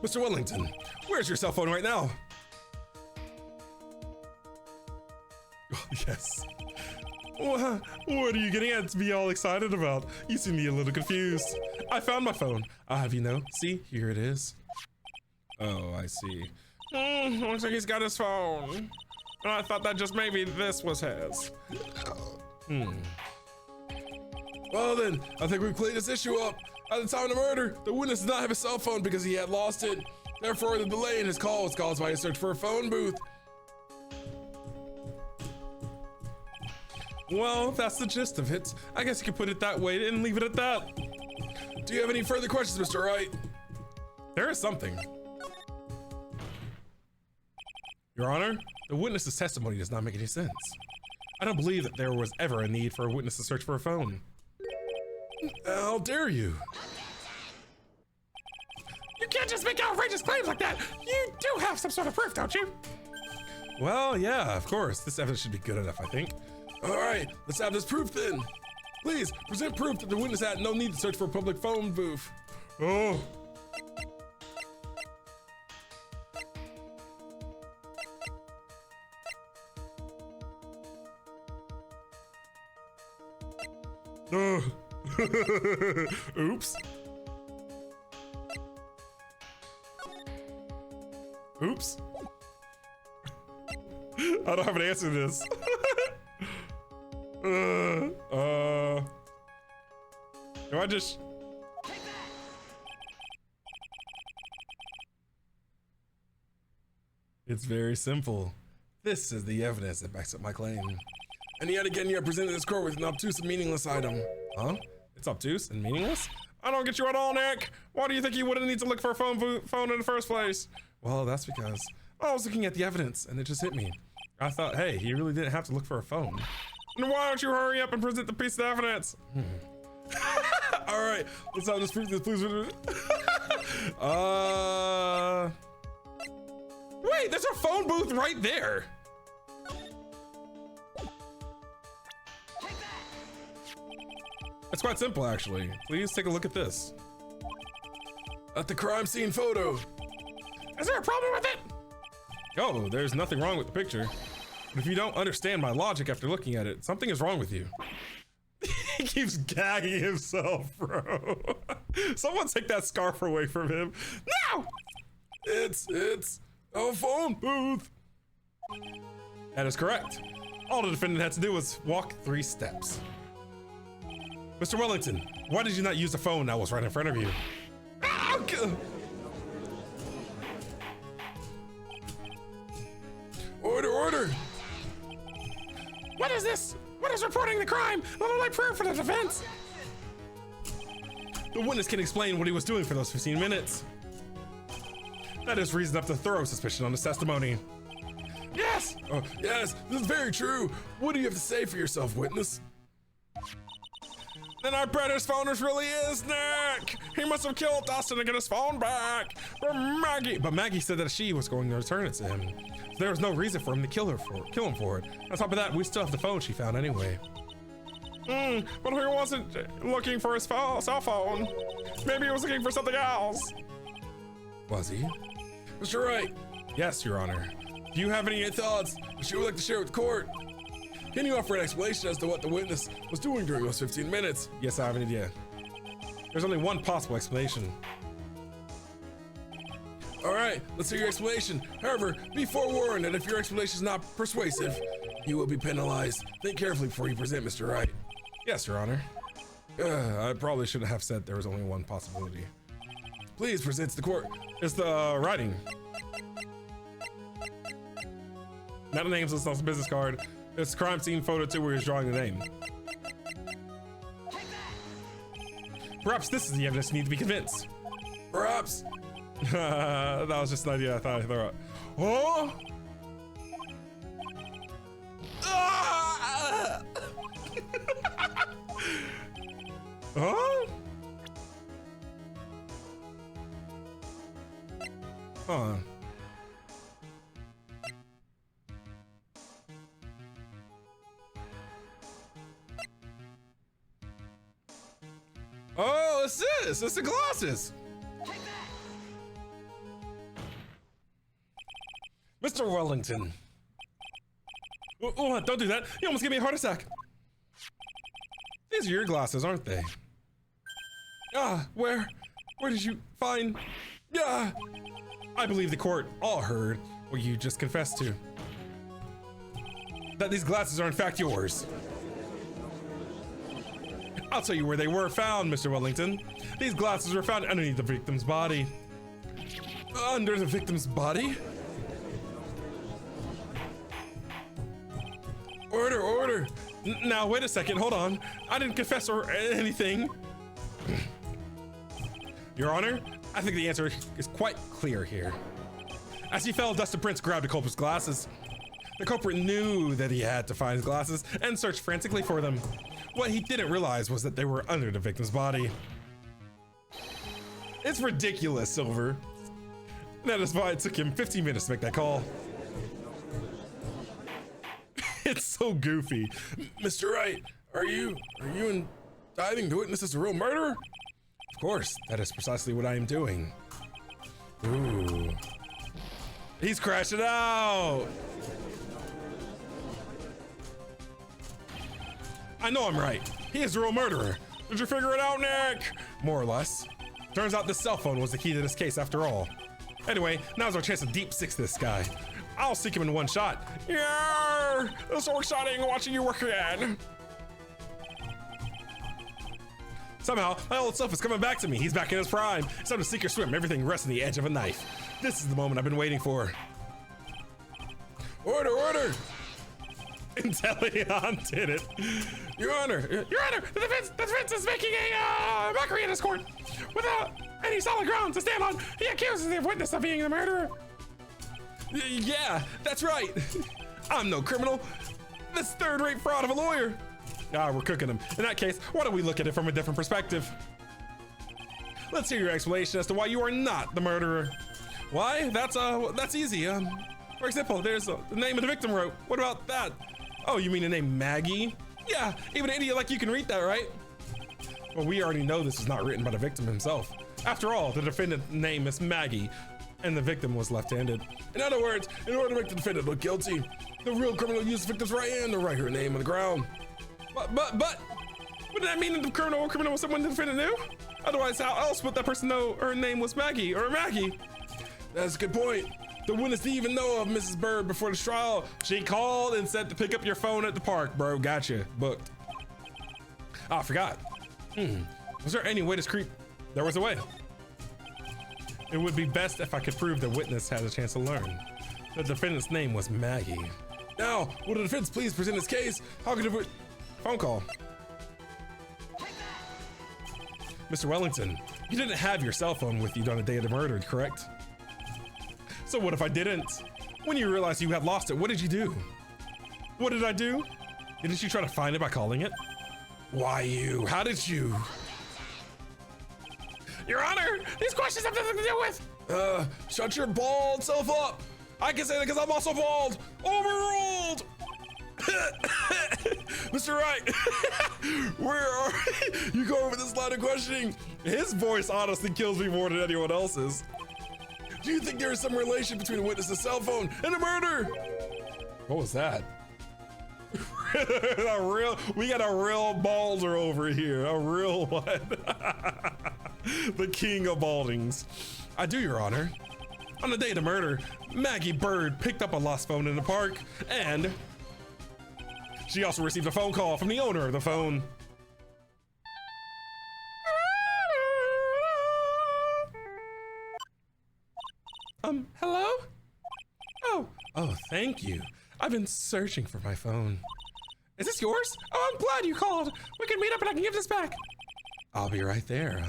Speaker 1: Mr. Wellington, where's your cell phone right now? Oh, yes. What are you getting at to be all excited about? You seem to be a little confused. I found my phone. I'll have you know. See, here it is. Oh, I see. Looks like he's got his phone. And I thought that just maybe this was his.
Speaker 2: Well then, I think we've cleared this issue up. At the time of the murder, the witness did not have a cell phone because he had lost it. Therefore, the delay in his call was caused by a search for a phone booth.
Speaker 1: Well, that's the gist of it. I guess you could put it that way and leave it at that.
Speaker 2: Do you have any further questions, Mr. Wright?
Speaker 1: There is something. Your Honor, the witness's testimony does not make any sense. I don't believe that there was ever a need for a witness to search for a phone.
Speaker 2: How dare you?
Speaker 3: You can't just make outrageous claims like that. You do have some sort of proof, don't you?
Speaker 1: Well, yeah, of course. This evidence should be good enough, I think.
Speaker 2: All right, let's have this proof then. Please, present proof that the witness had no need to search for a public phone booth.
Speaker 1: Oh. Oops. Oops. I don't have an answer to this. Do I just... It's very simple. This is the evidence that backs up my claim.
Speaker 2: And yet again, you have presented this court with an obtuse and meaningless item.
Speaker 1: Huh? It's obtuse and meaningless? I don't get you at all, Nick. Why do you think you wouldn't need to look for a phone in the first place? Well, that's because I was looking at the evidence and it just hit me. I thought, hey, he really didn't have to look for a phone. And why don't you hurry up and present the piece of evidence?
Speaker 2: All right, let's have this proof, please.
Speaker 1: Wait, there's a phone booth right there. It's quite simple, actually. Please take a look at this.
Speaker 2: At the crime scene photo.
Speaker 3: Is there a problem with it?
Speaker 1: Oh, there's nothing wrong with the picture. But if you don't understand my logic after looking at it, something is wrong with you. He keeps gagging himself, bro. Someone take that scarf away from him. No!
Speaker 2: It's a phone booth.
Speaker 1: That is correct. All the defendant had to do was walk 3 steps. Mr. Wellington, why did you not use the phone that was right in front of you?
Speaker 2: Order.
Speaker 3: What is this? What is reporting the crime? Not only proof for the defense.
Speaker 1: The witness can explain what he was doing for those 15 minutes. That is reason enough to throw suspicion on his testimony.
Speaker 3: Yes.
Speaker 2: Oh, yes, this is very true. What do you have to say for yourself, witness?
Speaker 1: Then I bet his phone really is Nick. He must have killed Dustin to get his phone back. But Maggie said that she was going to return it to him. So there was no reason for him to kill him for it. On top of that, we still have the phone she found anyway. But he wasn't looking for his cell phone. Maybe he was looking for something else.
Speaker 2: Was he? Mr. Wright.
Speaker 1: Yes, Your Honor.
Speaker 2: Do you have any thoughts that you would like to share with the court? Can you offer an explanation as to what the witness was doing during those 15 minutes?
Speaker 1: Yes, I have an idea. There's only one possible explanation.
Speaker 2: All right, let's hear your explanation. However, be forewarned that if your explanation is not persuasive, you will be penalized. Think carefully before you present, Mr. Wright.
Speaker 1: Yes, Your Honor. I probably should have said there was only one possibility.
Speaker 2: Please present to the court.
Speaker 1: It's the writing. Not the names, it's not the business card. It's crime scene photo too where he's drawing the name. Perhaps this is the evidence you need to be convinced.
Speaker 2: Perhaps.
Speaker 1: That was just an idea I thought I'd throw out. Oh! Ah! Huh? Huh. Oh, it's this. It's the glasses. Mr. Wellington. Oh, don't do that. You almost gave me a heart attack. These are your glasses, aren't they? Where did you find? I believe the court all heard what you just confessed to. That these glasses are in fact yours. I'll tell you where they were found, Mr. Wellington. These glasses were found underneath the victim's body. Under the victim's body? Order, order. Now, wait a second, hold on. I didn't confess or anything. Your Honor, I think the answer is quite clear here. As he fell, Dustin Prince grabbed the culprit's glasses. The culprit knew that he had to find his glasses and searched frantically for them. What he didn't realize was that they were under the victim's body. It's ridiculous, Silver. That is why it took him 15 minutes to make that call. It's so goofy. Mr. Wright, are you indicting the witness as a real murderer? Of course, that is precisely what I am doing. Ooh. He's crashing out. I know I'm right. He is the real murderer. Did you figure it out, Nick? More or less. Turns out this cell phone was the key to this case after all. Anyway, now's our chance to deep six this guy. I'll sink him in one shot. Yeah, it's so exciting watching you work again. Somehow, my old self is coming back to me. He's back in his prime. It's time to sink or swim. Everything rests on the edge of a knife. This is the moment I've been waiting for. Order, order. Intellion did it. Your Honor.
Speaker 3: Your Honor, the defense is making a mockery in his court. Without any solid ground to stand on, he accuses the witness of being the murderer.
Speaker 1: Yeah, that's right. I'm no criminal. This third-rate fraud of a lawyer. Ah, we're cooking him. In that case, why don't we look at it from a different perspective? Let's hear your explanation as to why you are not the murderer. Why? That's easy. For example, there's the name of the victim wrote. What about that? Oh, you mean the name Maggie? Yeah, even an idiot like you can read that, right? Well, we already know this is not written by the victim himself. After all, the defendant's name is Maggie, and the victim was left-handed. In other words, in order to make the defendant look guilty, the real criminal used the victim's right hand to write her name on the ground. But, wouldn't that mean that the criminal was someone the defendant knew? Otherwise, how else would that person know her name was Maggie or Maggie? That's a good point. The witness didn't even know of Mrs. Bird before the trial. She called and said to pick up your phone at the park, bro. Gotcha. Booked. Oh, I forgot. Was there any way to creep? There was a way. It would be best if I could prove the witness had a chance to learn. The defendant's name was Maggie. Now, will the defense please present its case? How could it... Phone call. Mr. Wellington, you didn't have your cell phone with you on the day of the murder, correct? So what if I didn't? When you realized you had lost it, what did you do? What did I do? Didn't you try to find it by calling it? Why you? How did you?
Speaker 3: Your Honor, these questions have nothing to do with.
Speaker 1: Shut your bald self up. I can say that because I'm also bald. Overruled. Mr. Wright, where are you going with this line of questioning? His voice honestly kills me more than anyone else's. Do you think there is some relation between the witness's cell phone and the murder? What was that? We got a real balder over here, a real one. The king of baldings. I do, Your Honor. On the day of the murder, Maggie Bird picked up a lost phone in the park, and she also received a phone call from the owner of the phone. Hello? Oh, thank you. I've been searching for my phone. Is this yours? Oh, I'm glad you called. We can meet up and I can give this back. I'll be right there.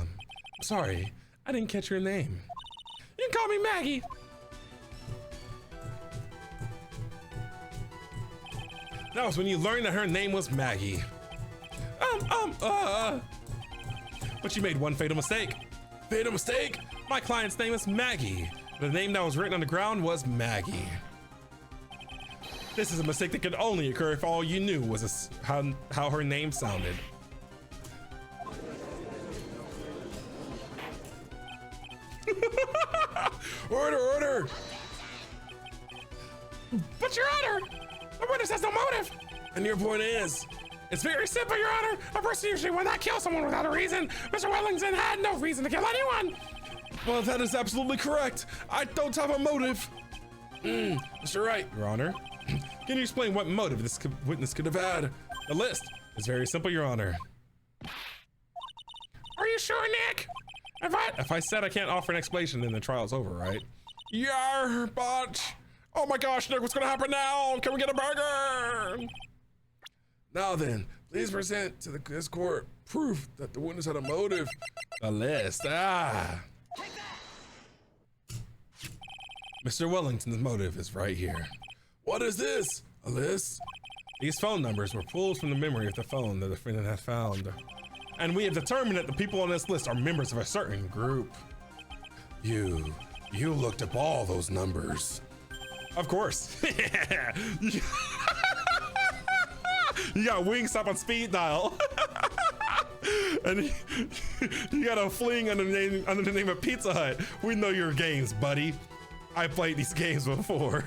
Speaker 1: Sorry, I didn't catch your name. You can call me Maggie. That was when you learned that her name was Maggie. But you made one fatal mistake. Fatal mistake? My client's name is Maggie. The name that was written on the ground was Maggie. This is a mistake that could only occur if all you knew was how her name sounded. Order!
Speaker 3: But Your Honor, the witness has no motive.
Speaker 1: And your point is?
Speaker 3: It's very simple, Your Honor. A person usually will not kill someone without a reason. Mr. Wellington had no reason to kill anyone.
Speaker 1: Well, that is absolutely correct. I don't have a motive. Mr. Wright, Your Honor. Can you explain what motive this witness could have had? The list is very simple, Your Honor.
Speaker 3: sure, Nick?
Speaker 1: If I said I can't offer an explanation, then the trial's over, right?
Speaker 3: Yeah, but... Oh my gosh, Nick, what's gonna happen now? Can we get a burger?
Speaker 2: Now then, please present to this court proof that the witness had a motive.
Speaker 1: A list, Mr. Wellington's motive is right here.
Speaker 2: What is this? A list?
Speaker 1: These phone numbers were pulled from the memory of the phone the defendant had found. And we have determined that the people on this list are members of a certain group.
Speaker 2: You looked up all those numbers.
Speaker 1: Of course. You got Wingstop on speed dial. And you got a fling under the name of Pizza Hut. We know your games, buddy. I played these games before.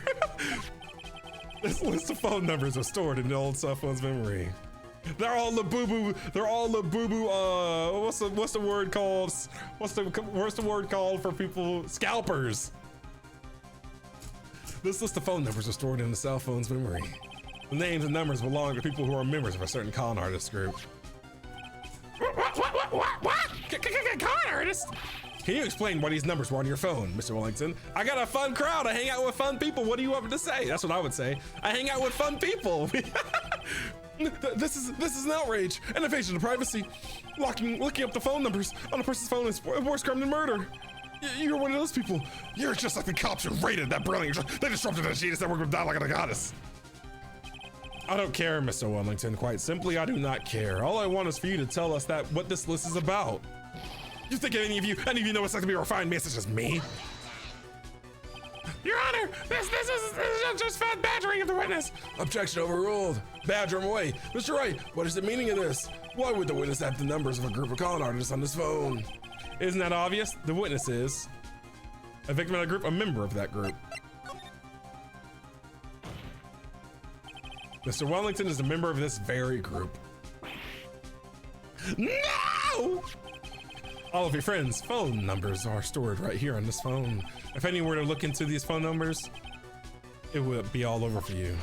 Speaker 1: This list of phone numbers are stored in the old cell phone's memory. They're all Labubu. They're all Labubu. What's the word called? What's the word called for people? Scalpers. This list of phone numbers are stored in the cell phone's memory. The names and numbers belong to people who are members of a certain con artist group.
Speaker 3: What? Con artist?
Speaker 1: Can you explain why these numbers were on your phone, Mr. Wellington? I got a fun crowd. I hang out with fun people. What do you want me to say? That's what I would say. I hang out with fun people.
Speaker 2: This is an outrage, an invasion of privacy. Looking up the phone numbers on a person's phone is a worse crime than murder. You're one of those people.
Speaker 1: You're just like the cops who raided that building. They disrupted the genius network with die like a goddess. I don't care, Mr. Wellington. Quite simply, I do not care. All I want is for you to tell us that what this list is about. You think any of you know what's like to be a refined man such as me?
Speaker 3: Your Honor, this is just fat badgering of the witness.
Speaker 2: Objection overruled. Badger him away. Mr. Wright, what is the meaning of this? Why would the witness have the numbers of a group of con artists on his phone?
Speaker 1: Isn't that obvious? The witness is a victim of a group, a member of that group. Mr. Wellington is a member of this very group.
Speaker 3: No!
Speaker 1: All of your friends' phone numbers are stored right here on this phone. If anyone were to look into these phone numbers, it would be all over for you.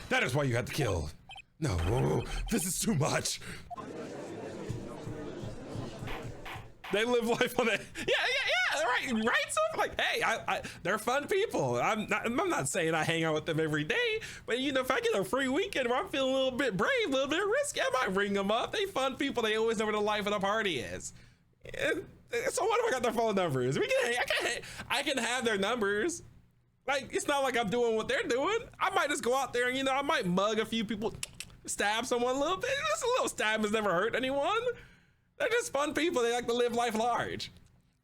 Speaker 1: That is why you had to kill.
Speaker 2: No, this is too much.
Speaker 1: They live life on it. Yeah, right. So like, hey, they're fun people. I'm not saying I hang out with them every day, but you know, if I get a free weekend where I'm feeling a little bit brave, a little bit risky, I might ring them up. They fun people. They always know where the life of the party is. So what if I got their phone numbers? I can have their numbers. Like, it's not like I'm doing what they're doing. I might just go out there and, you know, I might mug a few people, stab someone a little bit. Just a little stab has never hurt anyone. They're just fun people. They like to live life large.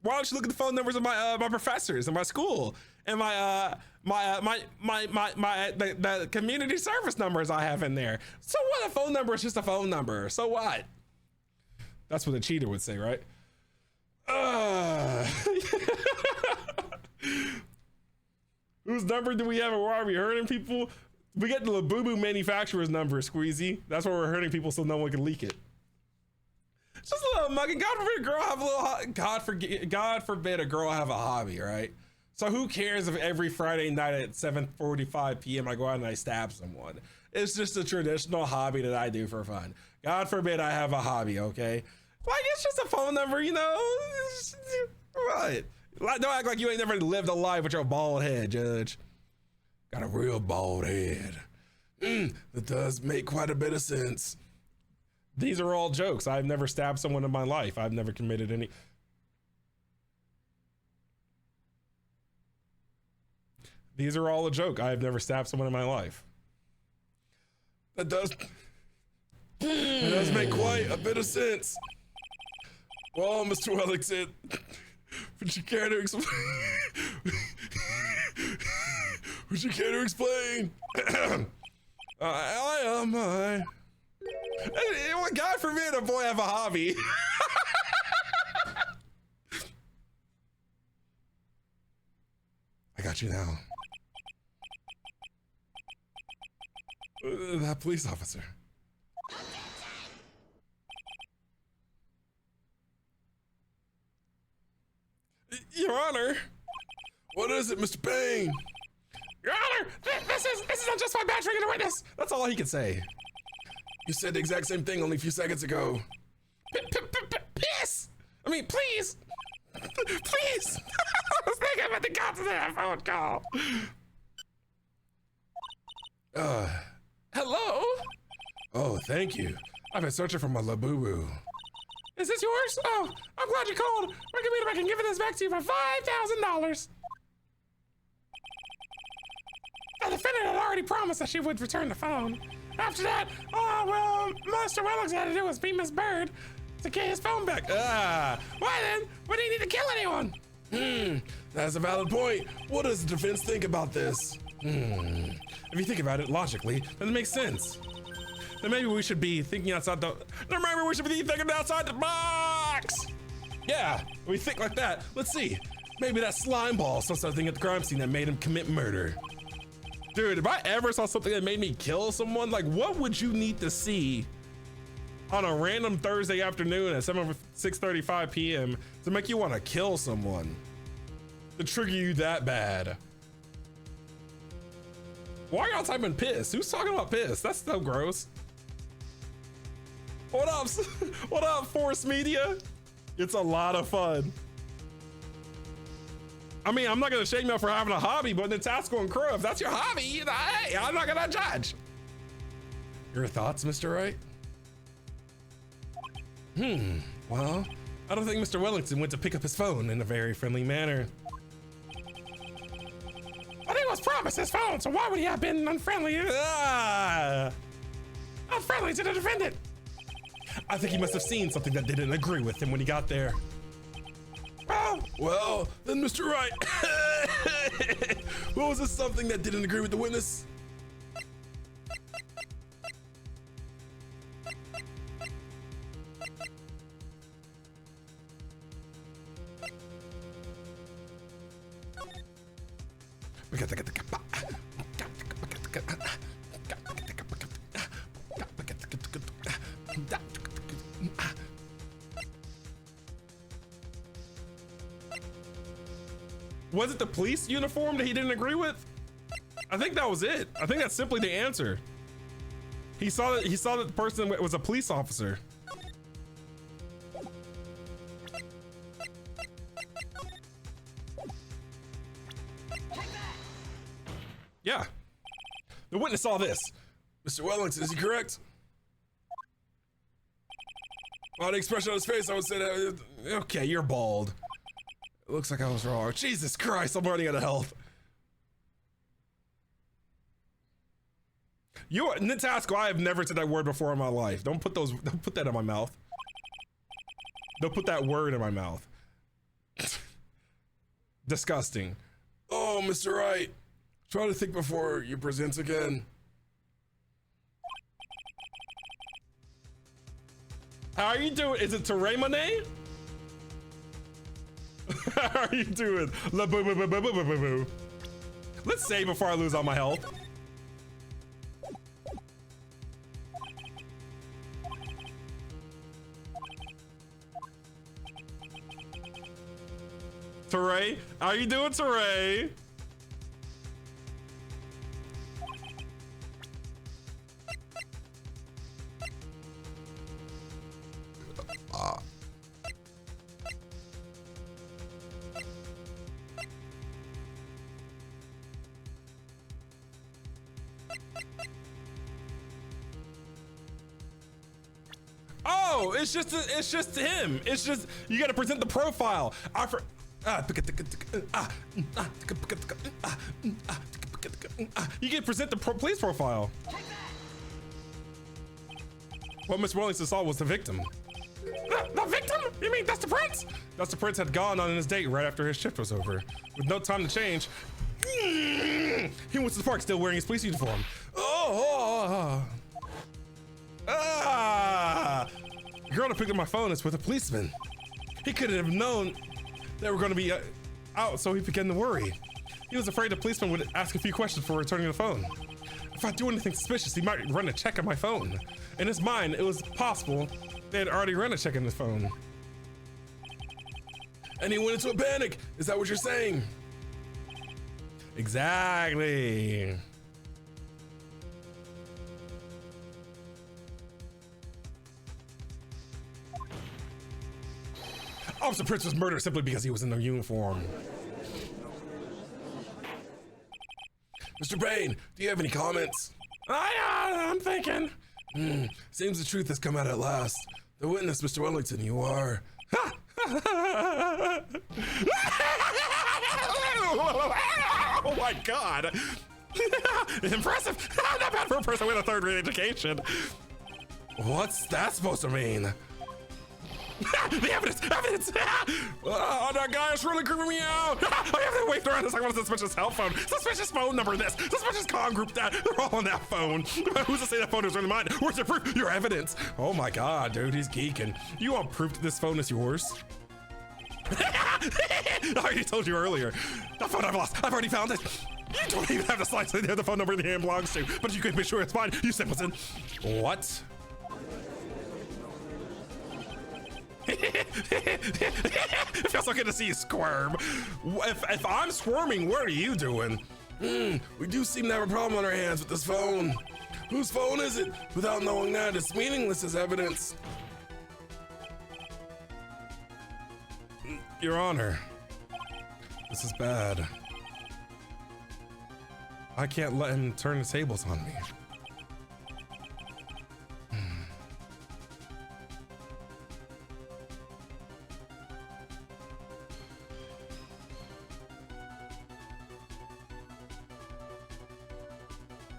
Speaker 1: Why don't you look at the phone numbers of my professors in my school and the community service numbers I have in there? So what? A phone number is just a phone number. So what? That's what a cheater would say, right? Whose number do we have, and why are we hurting people? We get the Labubu manufacturer's number, Squeezy. That's why we're hurting people so no one can leak it. Just a little mugging. God forbid a girl have a little. God forbid a girl have a hobby, right? So who cares if every Friday night at 7:45 p.m. I go out and I stab someone? It's just a traditional hobby that I do for fun. God forbid I have a hobby, okay? Like, it's just a phone number, you know? What? Don't act like you ain't never lived a life with your bald head, Judge.
Speaker 2: Got a real bald head. That does make quite a bit of sense.
Speaker 1: These are all jokes. I've never stabbed someone in my life. I've never committed any. These are all a joke. I've never stabbed someone in my life.
Speaker 2: That does make quite a bit of sense. Well, Mr. Wellington, would you care to explain? Would you care to explain?
Speaker 1: God forbid a boy have a hobby.
Speaker 2: I got you now. That police officer.
Speaker 1: Your Honor.
Speaker 2: What is it, Mr. Payne?
Speaker 3: Your Honor, this is unjustified badgering of the witness.
Speaker 1: That's all he can say.
Speaker 2: You said the exact same thing only a few seconds ago.
Speaker 3: mean, please. Please. I was thinking about the cops of that phone call.
Speaker 2: Hello? Oh, thank you. I've been searching for my Labubu.
Speaker 3: Is this yours? Oh, I'm glad you called. Recommend if I can give this back to you for $5,000. The defendant had already promised that she would return the phone. After that, Mr. Wellington had to do was beat Miss Bird to get his phone back. Why then? Why do you need to kill anyone?
Speaker 2: That's a valid point. What does the defense think about this?
Speaker 1: If you think about it logically, then it makes sense. Then maybe we should be thinking outside the. Then maybe we should be thinking outside the box.
Speaker 2: Yeah, we think like that. Let's see. Maybe that slime ball saw something at the crime scene that made him commit murder.
Speaker 1: Dude, if I ever saw something that made me kill someone, like what would you need to see on a random Thursday afternoon at 6:35 p.m. to make you want to kill someone? To trigger you that bad? Why are y'all typing piss? Who's talking about piss? That's so gross. What up? What up, Force Media? It's a lot of fun. I mean, I'm not gonna shame you for having a hobby, but Natasco and Crow, if that's your hobby, you know, hey, I'm not gonna judge.
Speaker 2: Your thoughts, Mr. Wright?
Speaker 1: Well, I don't think Mr. Wellington went to pick up his phone in a very friendly manner.
Speaker 3: I think it was promised his phone, so why would he have been unfriendly? Unfriendly to the defendant.
Speaker 1: I think he must have seen something that didn't agree with him when he got there.
Speaker 2: Well, then Mr. Wright, what was this something that didn't agree with the witness?
Speaker 1: Was it the police uniform that he didn't agree with? I think that was it. I think that's simply the answer. He saw that the person was a police officer. Yeah. The witness saw this.
Speaker 2: Mr. Wellington, is he correct? By the expression on his face, I would say that.
Speaker 1: Okay, you're bald.
Speaker 2: It looks like I was wrong.
Speaker 1: Jesus Christ, I'm running out of health. Natasco, I have never said that word before in my life. Don't put that in my mouth. Don't put that word in my mouth. Disgusting.
Speaker 2: Oh, Mr. Wright, try to think before you present again.
Speaker 1: How are you doing? Is it Teray Monet? How are you doing? Let's save before I lose all my health. Teray, how are you doing, Teray? Oh, it's just him. It's just you got to present the profile. You can present the police profile. What Miss Wellington saw was the victim.
Speaker 3: The victim? You mean Dusty Prince?
Speaker 1: Dusty Prince had gone on his date right after his shift was over. With no time to change, he went to the park still wearing his police uniform. The girl that picked up my phone is with a policeman. He couldn't have known they were going to be out, so he began to worry. He was afraid the policeman would ask a few questions for returning the phone. If I do anything suspicious, he might run a check on my phone. In his mind, it was possible they had already run a check on his phone.
Speaker 2: And he went into a panic. Is that what you're saying?
Speaker 1: Exactly. Officer Prince was murdered simply because he was in a uniform.
Speaker 2: Mr. Brain, do you have any comments?
Speaker 3: I'm thinking.
Speaker 2: Seems the truth has come out at last. The witness, Mr. Wellington, you are.
Speaker 1: Oh my God. Impressive. Not bad for a person with a third-rate education.
Speaker 2: What's that supposed to mean?
Speaker 1: The evidence! Oh, that guy is really creeping me out! I have to wait around this. I want a suspicious cell phone. Suspicious phone number this. Suspicious con group that. They're all on that phone. Who's to say that phone is really mine? Where's your proof? Your evidence. Oh my God, dude, he's geeking. You want proof that this phone is yours? I already told you earlier. The phone I've lost. I've already found it. You don't even have the slice of the phone number the hand belongs to, but you can be sure it's mine. You simpleton. What? It feels so good to see you squirm. If I'm squirming, what are you doing?
Speaker 2: We do seem to have a problem on our hands with this phone. Whose phone is it? Without knowing that, it's meaningless as evidence.
Speaker 1: Your Honor, this is bad. I can't let him turn the tables on me.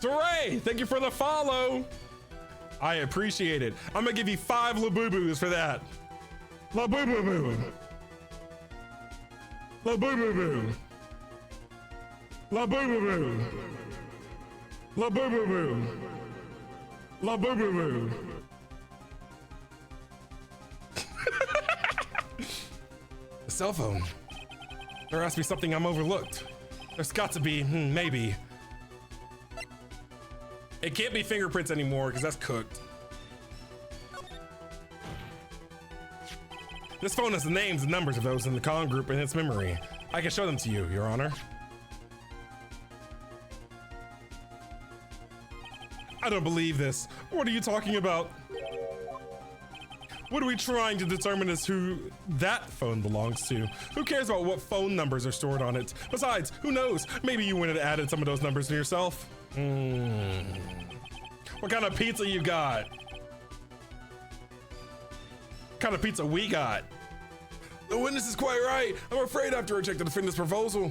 Speaker 1: Duray, thank you for the follow. I appreciate it. I'm gonna give you 5 Labubu's for that. Labubu. Labubu. Labubu. Labubu. Labubu.
Speaker 2: The cell phone.
Speaker 1: There has to be something I'm overlooked. There's got to be, maybe. It can't be fingerprints anymore because that's cooked. This phone has the names and numbers of those in the con group in its memory. I can show them to you, Your Honor. I don't believe this. What are you talking about? What are we trying to determine as who that phone belongs to? Who cares about what phone numbers are stored on it? Besides, who knows? Maybe you went and added some of those numbers to yourself. What kind of pizza you got? What kind of pizza we got?
Speaker 2: The witness is quite right. I'm afraid I have to reject the defendant's proposal.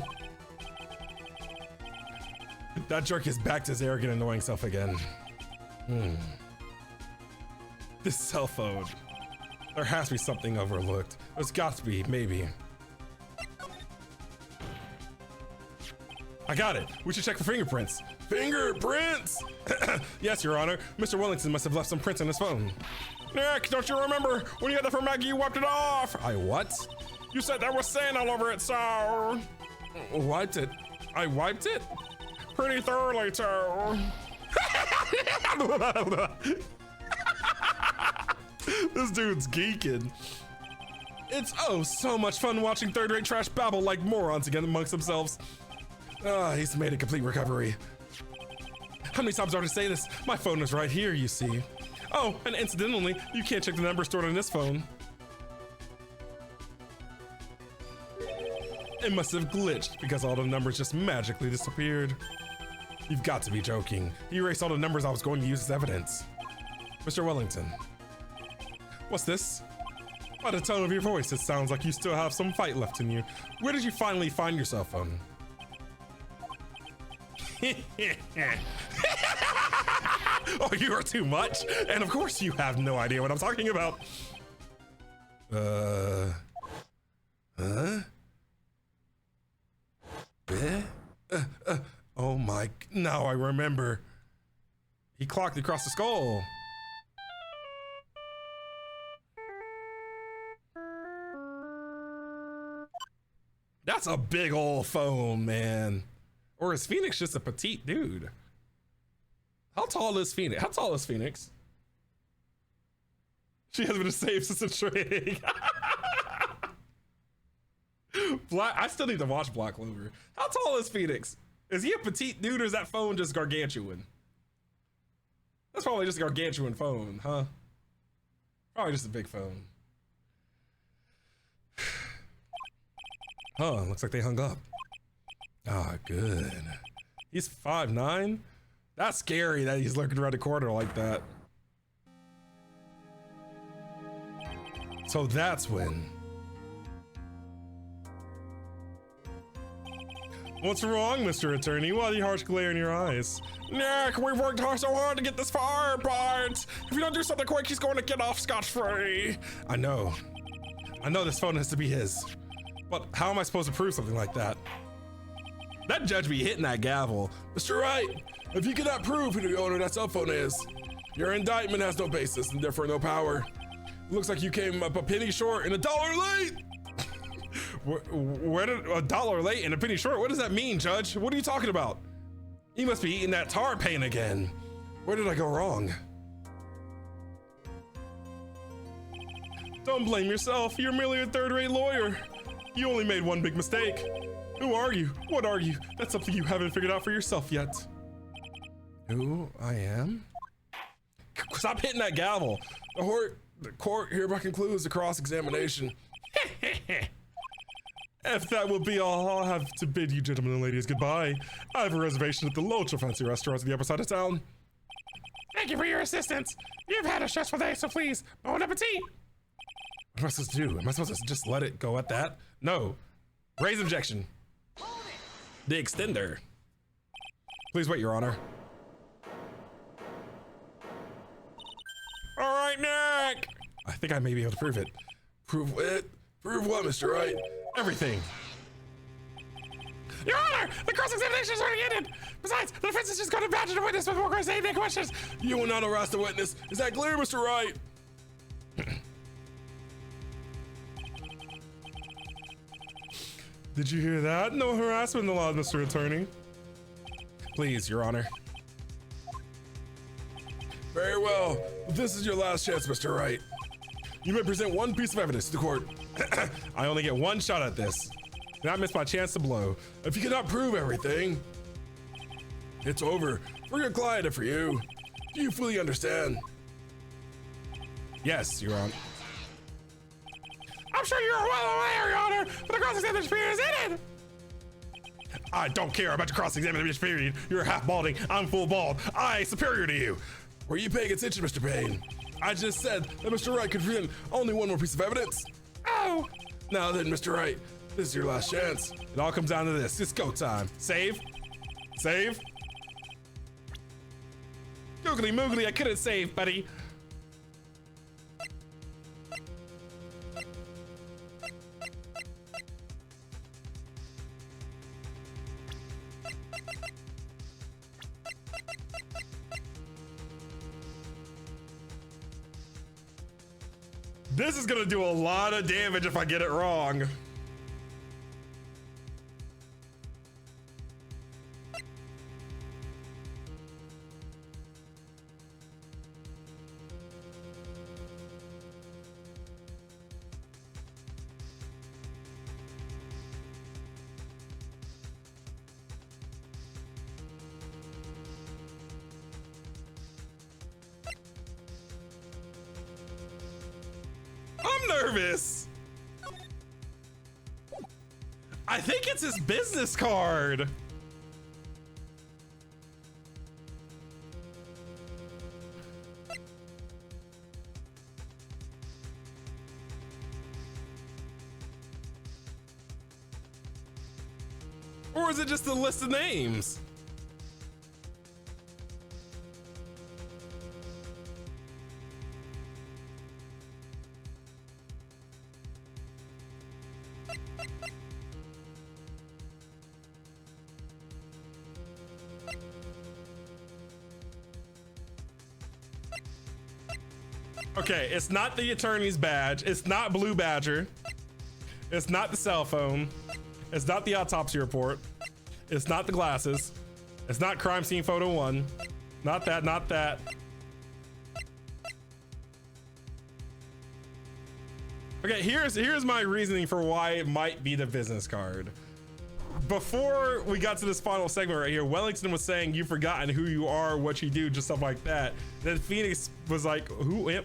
Speaker 1: That jerk is back to his arrogant, annoying self again. This cell phone. There has to be something overlooked. There's got to be, maybe. I got it. We should check for fingerprints.
Speaker 2: Fingerprints!
Speaker 1: Yes, Your Honor. Mr. Wellington must have left some prints on his phone. Nick, don't you remember? When you got that from Maggie, you wiped it off. I what? You said there was sand all over it, so...
Speaker 2: Wiped it?
Speaker 1: I wiped it? Pretty thoroughly, too. This dude's geeking. It's so much fun watching third-rate trash babble like morons again amongst themselves. He's made a complete recovery. How many times do I have to say this? My phone is right here, you see. Oh, and incidentally, you can't check the number stored on this phone. It must have glitched because all the numbers just magically disappeared. You've got to be joking. You erased all the numbers I was going to use as evidence. Mr. Wellington. What's this? By the tone of your voice, it sounds like you still have some fight left in you. Where did you finally find your cell phone? Oh, you are too much. And of course you have no idea what I'm talking about.
Speaker 2: Huh?
Speaker 1: Oh my, now I remember. He clocked across the skull. That's a big old phone, man. Or is Phoenix just a petite dude? How tall is Phoenix? How tall is Phoenix? She has been a save since the training. I still need to watch Black Clover. How tall is Phoenix? Is he a petite dude or is that phone just gargantuan? That's probably just a gargantuan phone, huh? Probably just a big phone. Huh, looks like they hung up. Ah, good. He's 5'9"? That's scary that he's lurking around the corner like that. So that's when. What's wrong, Mr. Attorney? Why the harsh glare in your eyes? Nick, we've worked so hard to get this far, but if you don't do something quick, he's going to get off scotch-free. I know this phone has to be his, but how am I supposed to prove something like that? That judge be hitting that gavel.
Speaker 2: Mr. Wright, if you cannot prove who the owner of that cell phone is, your indictment has no basis and therefore no power. It looks like you came up a penny short and $1 late.
Speaker 1: Where did $1 late and a penny short? What does that mean, Judge? What are you talking about? You must be eating that tar paint again. Where did I go wrong? Don't blame yourself. You're merely a third-rate lawyer. You only made one big mistake. Who are you? What are you? That's something you haven't figured out for yourself yet. Who I am? Stop hitting that gavel.
Speaker 2: The court hereby concludes the cross-examination.
Speaker 1: If that will be all, I'll have to bid you gentlemen and ladies goodbye. I have a reservation at the Locha Fancy Restaurant on the upper side of town.
Speaker 3: Thank you for your assistance. You've had a stressful day, so please, bon appetit.
Speaker 1: What am I supposed to do? Am I supposed to just let it go at that? No. Raise objection. The extender. Please wait, Your Honor. All right, Nick. I think I may be able to prove it.
Speaker 2: Prove it? Prove what, Mr. Wright?
Speaker 1: Everything.
Speaker 3: Your Honor, the cross-examination is already ended. Besides, the defense is just going to badger the witness before going to say any questions.
Speaker 2: You will not harass the witness. Is that clear, Mr. Wright?
Speaker 1: Did you hear that? No harassment allowed, Mr. Attorney. Please, Your Honor.
Speaker 2: Very well. This is your last chance, Mr. Wright. You may present one piece of evidence to the court.
Speaker 1: I only get one shot at this. And I miss my chance to blow.
Speaker 2: If you cannot prove everything, it's over for your client and for you. Do you fully understand?
Speaker 1: Yes, Your Honor.
Speaker 3: I'm sure you're well aware, Your Honor, that the cross-examination period is ended.
Speaker 1: I don't care about your cross-examination period. You're half balding. I'm full bald. I superior to you.
Speaker 2: Were you paying attention, Mr. Payne? I just said that Mr. Wright could present only one more piece of evidence.
Speaker 3: Oh.
Speaker 2: Now then, Mr. Wright, this is your last chance.
Speaker 1: It all comes down to this. It's go time. Save. Save. Googly moogly, I couldn't save, buddy. This is gonna do a lot of damage if I get it wrong. I'm nervous. I think it's his business card. Or is it just a list of names? Okay, it's not the attorney's badge. It's not Blue Badger. It's not the cell phone. It's not the autopsy report. It's not the glasses. It's not crime scene photo 1. Not that, not that. Okay, here's my reasoning for why it might be the business card. Before we got to this final segment right here, Wellington was saying you've forgotten who you are, what you do, just stuff like that. Then Phoenix was like, who am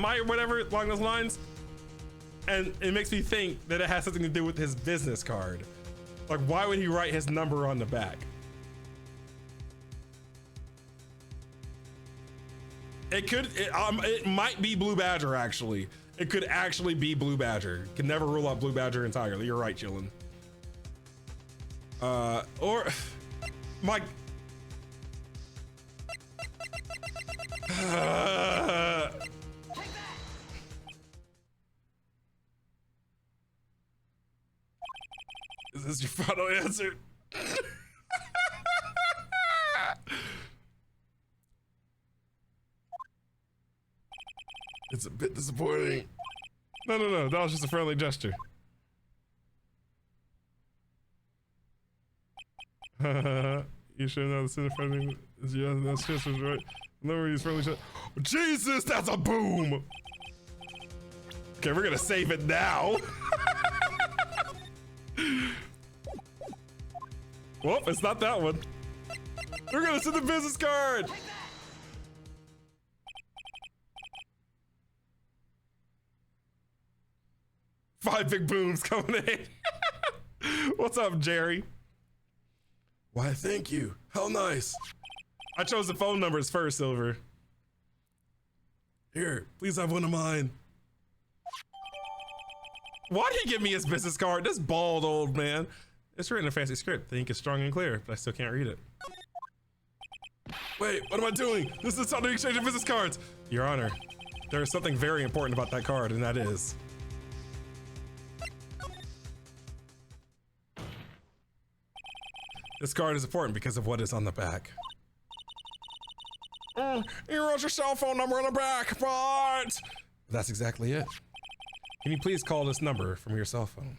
Speaker 1: I, or whatever along those lines. And it makes me think that it has something to do with his business card. Like, why would he write his number on the back? It might be Blue Badger, actually. It could actually be Blue Badger. Can never rule out Blue Badger entirely. You're right, Chillin. Or Mike. Is this your final answer? It's a bit disappointing. No. That was just a friendly gesture. You should know the center friendly. Yeah, that's just right. Never use friendly gesture. Jesus, that's a boom. Okay, we're gonna save it now. Well, it's not that one. We're gonna send the business card. 5 big booms coming in. What's up, Jerry?
Speaker 2: Why, thank you. How nice.
Speaker 1: I chose the phone numbers first, Silver.
Speaker 2: Here, please have one of mine.
Speaker 1: Why'd he give me his business card? This bald old man. It's written in a fancy script. The ink is strong and clear, but I still can't read it.
Speaker 2: Wait, what am I doing?
Speaker 1: This is not an exchange of business cards. Your Honor, there is something very important about that card, and that is... this card is important because of what is on the back.
Speaker 3: You wrote your cell phone number on the back, but...
Speaker 1: That's exactly it. Can you please call this number from your cell phone?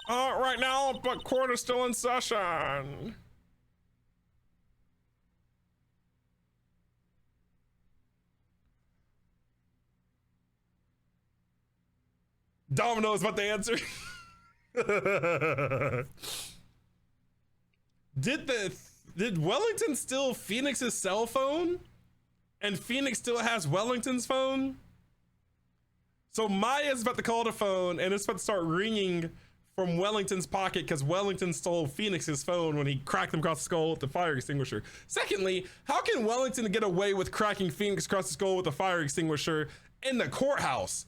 Speaker 3: Right now, but court is still in session.
Speaker 1: Dom knows what the answer. Did Wellington steal Phoenix's cell phone? And Phoenix still has Wellington's phone? So Maya's about to call the phone and it's about to start ringing from Wellington's pocket because Wellington stole Phoenix's phone when he cracked him across the skull with the fire extinguisher. Secondly, how can Wellington get away with cracking Phoenix across the skull with a fire extinguisher in the courthouse?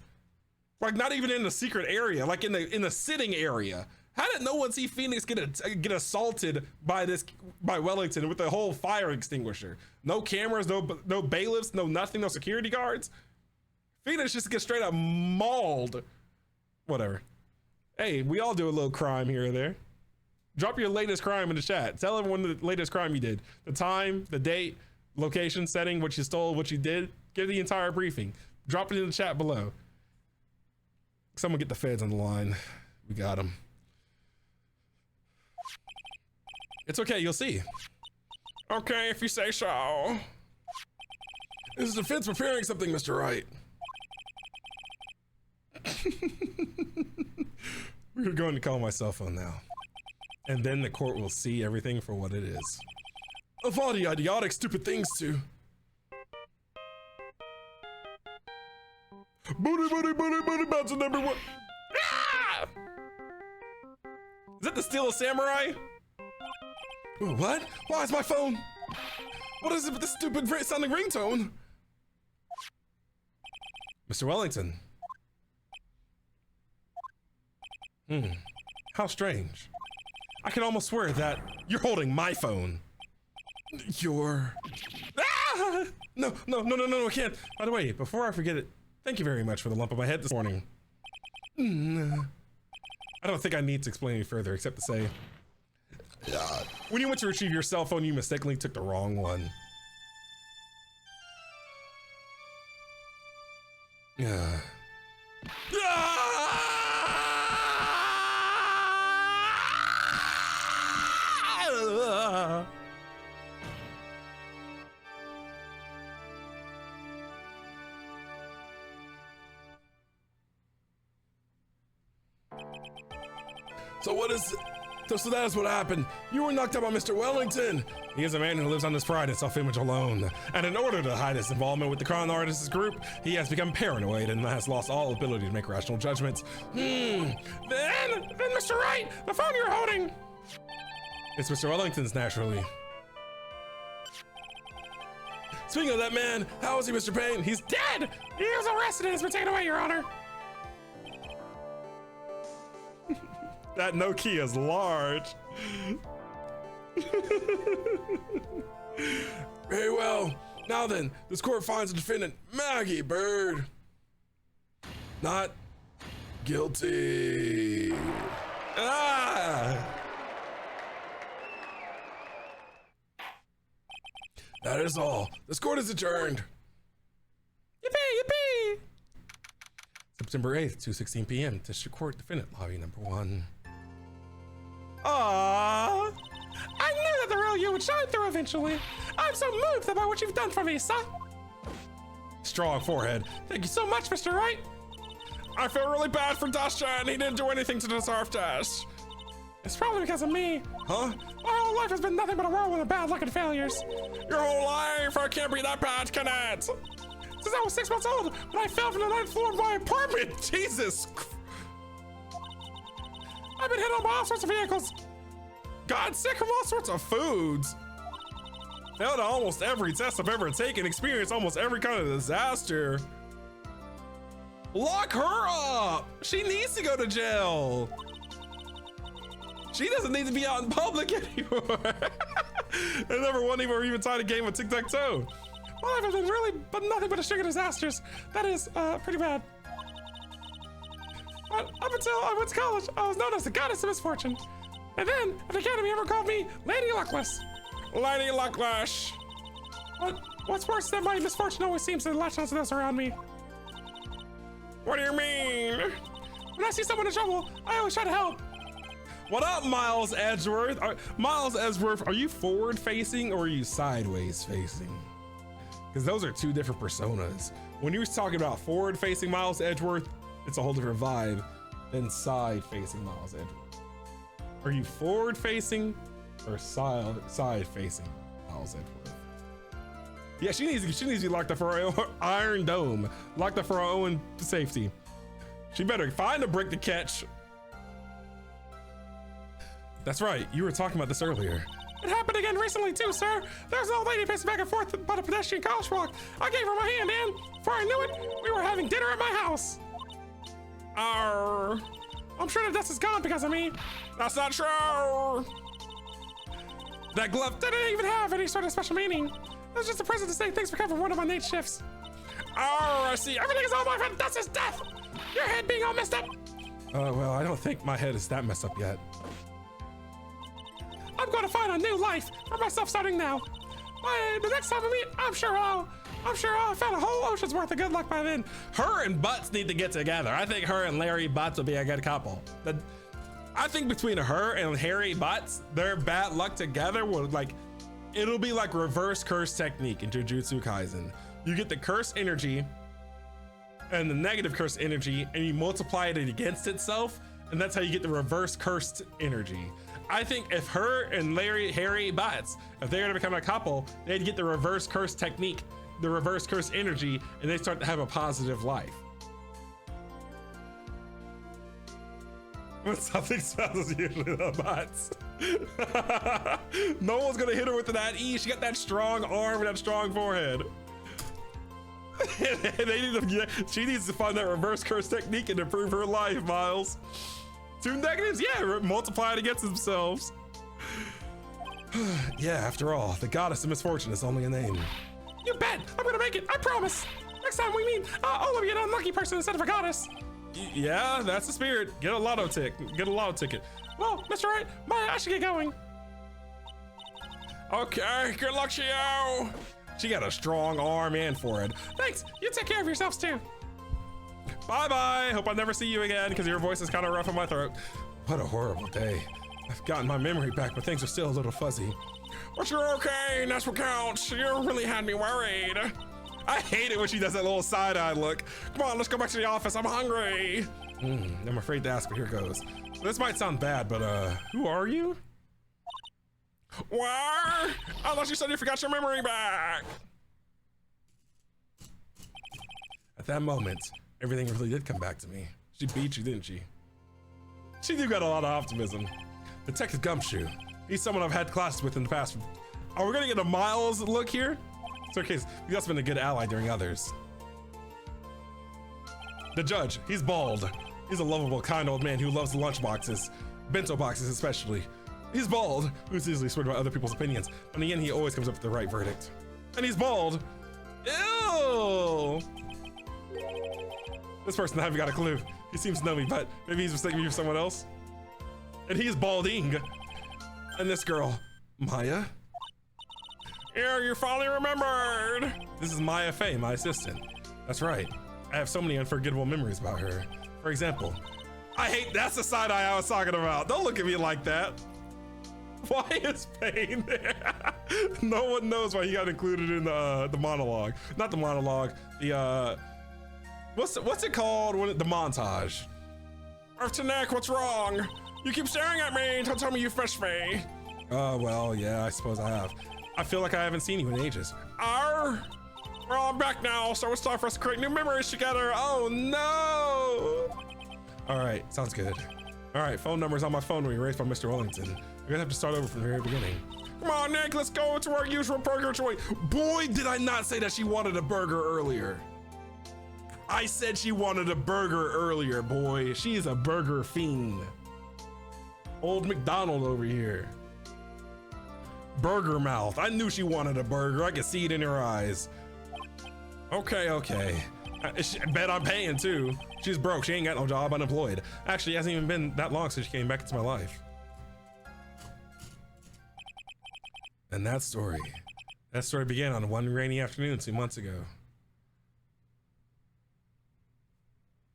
Speaker 1: Like, not even in the secret area, like in the sitting area. How did no one see Phoenix get assaulted by Wellington with the whole fire extinguisher? No cameras, no bailiffs, no nothing, no security guards. Phoenix just gets straight up mauled. Whatever. Hey, we all do a little crime here or there. Drop your latest crime in the chat. Tell everyone the latest crime you did. The time, the date, location, setting, what you stole, what you did. Give the entire briefing. Drop it in the chat below. Someone get the feds on the line. We got them. It's okay, you'll see.
Speaker 3: Okay, if you say so.
Speaker 2: Is the defense preparing something, Mr. Wright?
Speaker 1: We're going to call my cell phone now. And then the court will see everything for what it is.
Speaker 2: Of all the idiotic, stupid things to...
Speaker 3: Booty, bouncing number one.
Speaker 1: Ah! Is that the Steel Samurai?
Speaker 2: Ooh, what? Why is my phone? What is it with this stupid sounding ringtone?
Speaker 1: Mr. Wellington. How strange. I can almost swear that you're holding my phone.
Speaker 2: Your...
Speaker 1: Ah! No, I can't. By the way, before I forget it, thank you very much for the lump on my head this morning. I don't think I need to explain any further except to say, when you went to retrieve your cell phone, you mistakenly took the wrong one. Yeah.
Speaker 2: So what is... So that is what happened. You were knocked out by Mr. Wellington.
Speaker 1: He is a man who lives on his pride and self-image alone. And in order to hide his involvement with the con artists group, he has become paranoid and has lost all ability to make rational judgments.
Speaker 3: Then, Mr. Wright, the phone you're holding.
Speaker 1: It's Mr. Wellington's, naturally.
Speaker 2: Speaking of that man, how is he, Mr. Payne?
Speaker 3: He's dead. He was arrested and has been taken away, Your Honor.
Speaker 1: That Nokia is large.
Speaker 2: Very well. Now then, this court finds the defendant, Maggie Bird, not guilty. That is all. This court is adjourned.
Speaker 3: Yippee, yippee.
Speaker 1: September 8th, 2:16 p.m. District Court, defendant, lobby number 1.
Speaker 3: Aww. I knew that the real you would shine through eventually. I'm so moved about what you've done for me, son.
Speaker 1: Strong forehead.
Speaker 3: Thank you so much, Mr. Wright.
Speaker 1: I feel really bad for Dasha, and he didn't do anything to deserve this.
Speaker 3: It's probably because of me.
Speaker 1: Huh?
Speaker 3: My whole life has been nothing but a whirlwind of bad luck and failures.
Speaker 1: Your whole life? I can't be that bad, can it?
Speaker 3: Since I was 6 months old, when I fell from the 9th floor of my apartment.
Speaker 1: Jesus.
Speaker 3: I've been hit on by all sorts of vehicles.
Speaker 1: Got sick from all sorts of foods. Failed at almost every test I've ever taken, experienced almost every kind of disaster. Lock her up. She needs to go to jail. She doesn't need to be out in public anymore. I never won even tied a game of tic-tac-toe.
Speaker 3: My life has been really nothing but a string of disasters. That is pretty bad. But up until I went to college, I was known as the goddess of misfortune. And then at the academy, everyone called me Lady Luckless.
Speaker 1: Lady Luckless.
Speaker 3: But what's worse than my misfortune always seems to latch onto those around me.
Speaker 1: What do you mean?
Speaker 3: When I see someone in trouble, I always try to help.
Speaker 1: What up, Miles Edgeworth? Miles Edgeworth, are you forward facing or are you sideways facing? Because those are two different personas. When you're talking about forward facing Miles Edgeworth, it's a whole different vibe than side facing Miles Edgeworth. Are you forward facing or side facing Miles Edgeworth? Yeah, she needs to be locked up for her own Iron Dome, locked up for her own safety. She better find a brick to catch. That's right, you were talking about this earlier.
Speaker 3: It happened again recently too, sir. There was an old lady pacing back and forth about a pedestrian crosswalk. I gave her my hand, and before I knew it, we were having dinner at my house. I'm sure the dust is gone because of me.
Speaker 1: That's not true.
Speaker 3: That glove didn't even have any sort of special meaning. It was just a present to say thanks for covering one of my night shifts.
Speaker 1: I see.
Speaker 3: Everything is all my friend. That's his death. Your head being all messed up.
Speaker 1: Well, I don't think my head is that messed up yet.
Speaker 3: I'm going to find a new life for myself starting now. The next time we meet, I'm sure I'll find a whole ocean's worth of good luck by then.
Speaker 1: Her and Butts need to get together. I think her and Larry Butts would be a good couple. I think between her and Harry Butts, their bad luck together would it'll be like reverse curse technique in Jujutsu Kaisen. You get the curse energy and the negative curse energy and you multiply it against itself, and that's how you get the reverse cursed energy. I think if her and Harry Butts, if they're gonna become a couple, they'd get the reverse curse technique, the reverse curse energy, and they start to have a positive life. When something sells, usually the Butts. No one's gonna hit her with that E. She got that strong arm and that strong forehead. She needs to find that reverse curse technique and improve her life, Miles. Two negatives, yeah, multiply it against themselves. Yeah, after all, the goddess of misfortune is only a name.
Speaker 3: You bet, I'm gonna make it, I promise. Next time we meet, I'll be an unlucky person instead of a goddess.
Speaker 1: Yeah, that's the spirit. Get a lotto ticket.
Speaker 3: Well, Mr. Wright, I should get going.
Speaker 1: Okay, good luck to you. She got a strong arm and forehead.
Speaker 3: Thanks, you take care of yourselves too.
Speaker 1: Bye-bye. Hope I never see you again because your voice is kind of rough in my throat. What a horrible day. I've gotten my memory back, but things are still a little fuzzy. But you're okay, and that's what counts. You really had me worried. I hate it when she does that little side-eye look. Come on, let's go back to the office. I'm hungry. I'm afraid to ask, but here goes. So this might sound bad, but who are you? What? I thought you said you forgot your memory back. At that moment, everything really did come back to me. She beat you, didn't she? She do got a lot of optimism. Detective Gumshoe. He's someone I've had classes with in the past. Are we gonna get a Miles look here? It's okay, he's also been a good ally during others. The judge, he's bald. He's a lovable, kind old man who loves lunch boxes. Bento boxes especially. He's bald, who's easily swayed by other people's opinions. But in the end, he always comes up with the right verdict. And he's bald. Ew! This person, I haven't got a clue. He seems know me, but maybe he's mistaken me for someone else. And he's balding. And this girl, Maya. Yeah, you finally remembered. This is Maya Fey, my assistant. That's right. I have so many unforgettable memories about her. For example, I hate, that's the side eye I was talking about. Don't look at me like that. Why is Pain there? No one knows why he got included in the monologue. Not the monologue, the what's it called? The montage. After neck, what's wrong? You keep staring at me. Don't tell me you fish me. Oh, well, yeah, I suppose I have. I feel like I haven't seen you in ages. Well, I'm back now, so it's time for us to create new memories together. Oh, no. All right, sounds good. All right, phone number's on my phone when erased by Mr. Wellington. We're gonna have to start over from the very beginning. Come on, Nick, let's go to our usual burger joint. Boy, did I not say that she wanted a burger earlier. I said she wanted a burger earlier, boy. She's a burger fiend. Old McDonald over here. Burger mouth. I knew she wanted a burger. I could see it in her eyes. Okay. I bet I'm paying too. She's broke. She ain't got no job, unemployed. Actually, it hasn't even been that long since she came back into my life. And that story began on one rainy afternoon 2 months ago.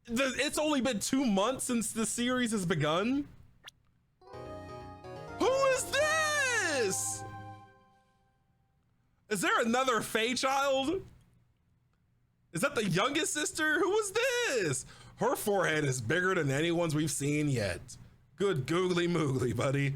Speaker 1: It's only been 2 months since the series has begun? Who is this? Is there another Fae child? Is that the youngest sister? Who is this? Her forehead is bigger than anyone's we've seen yet. Good googly moogly, buddy.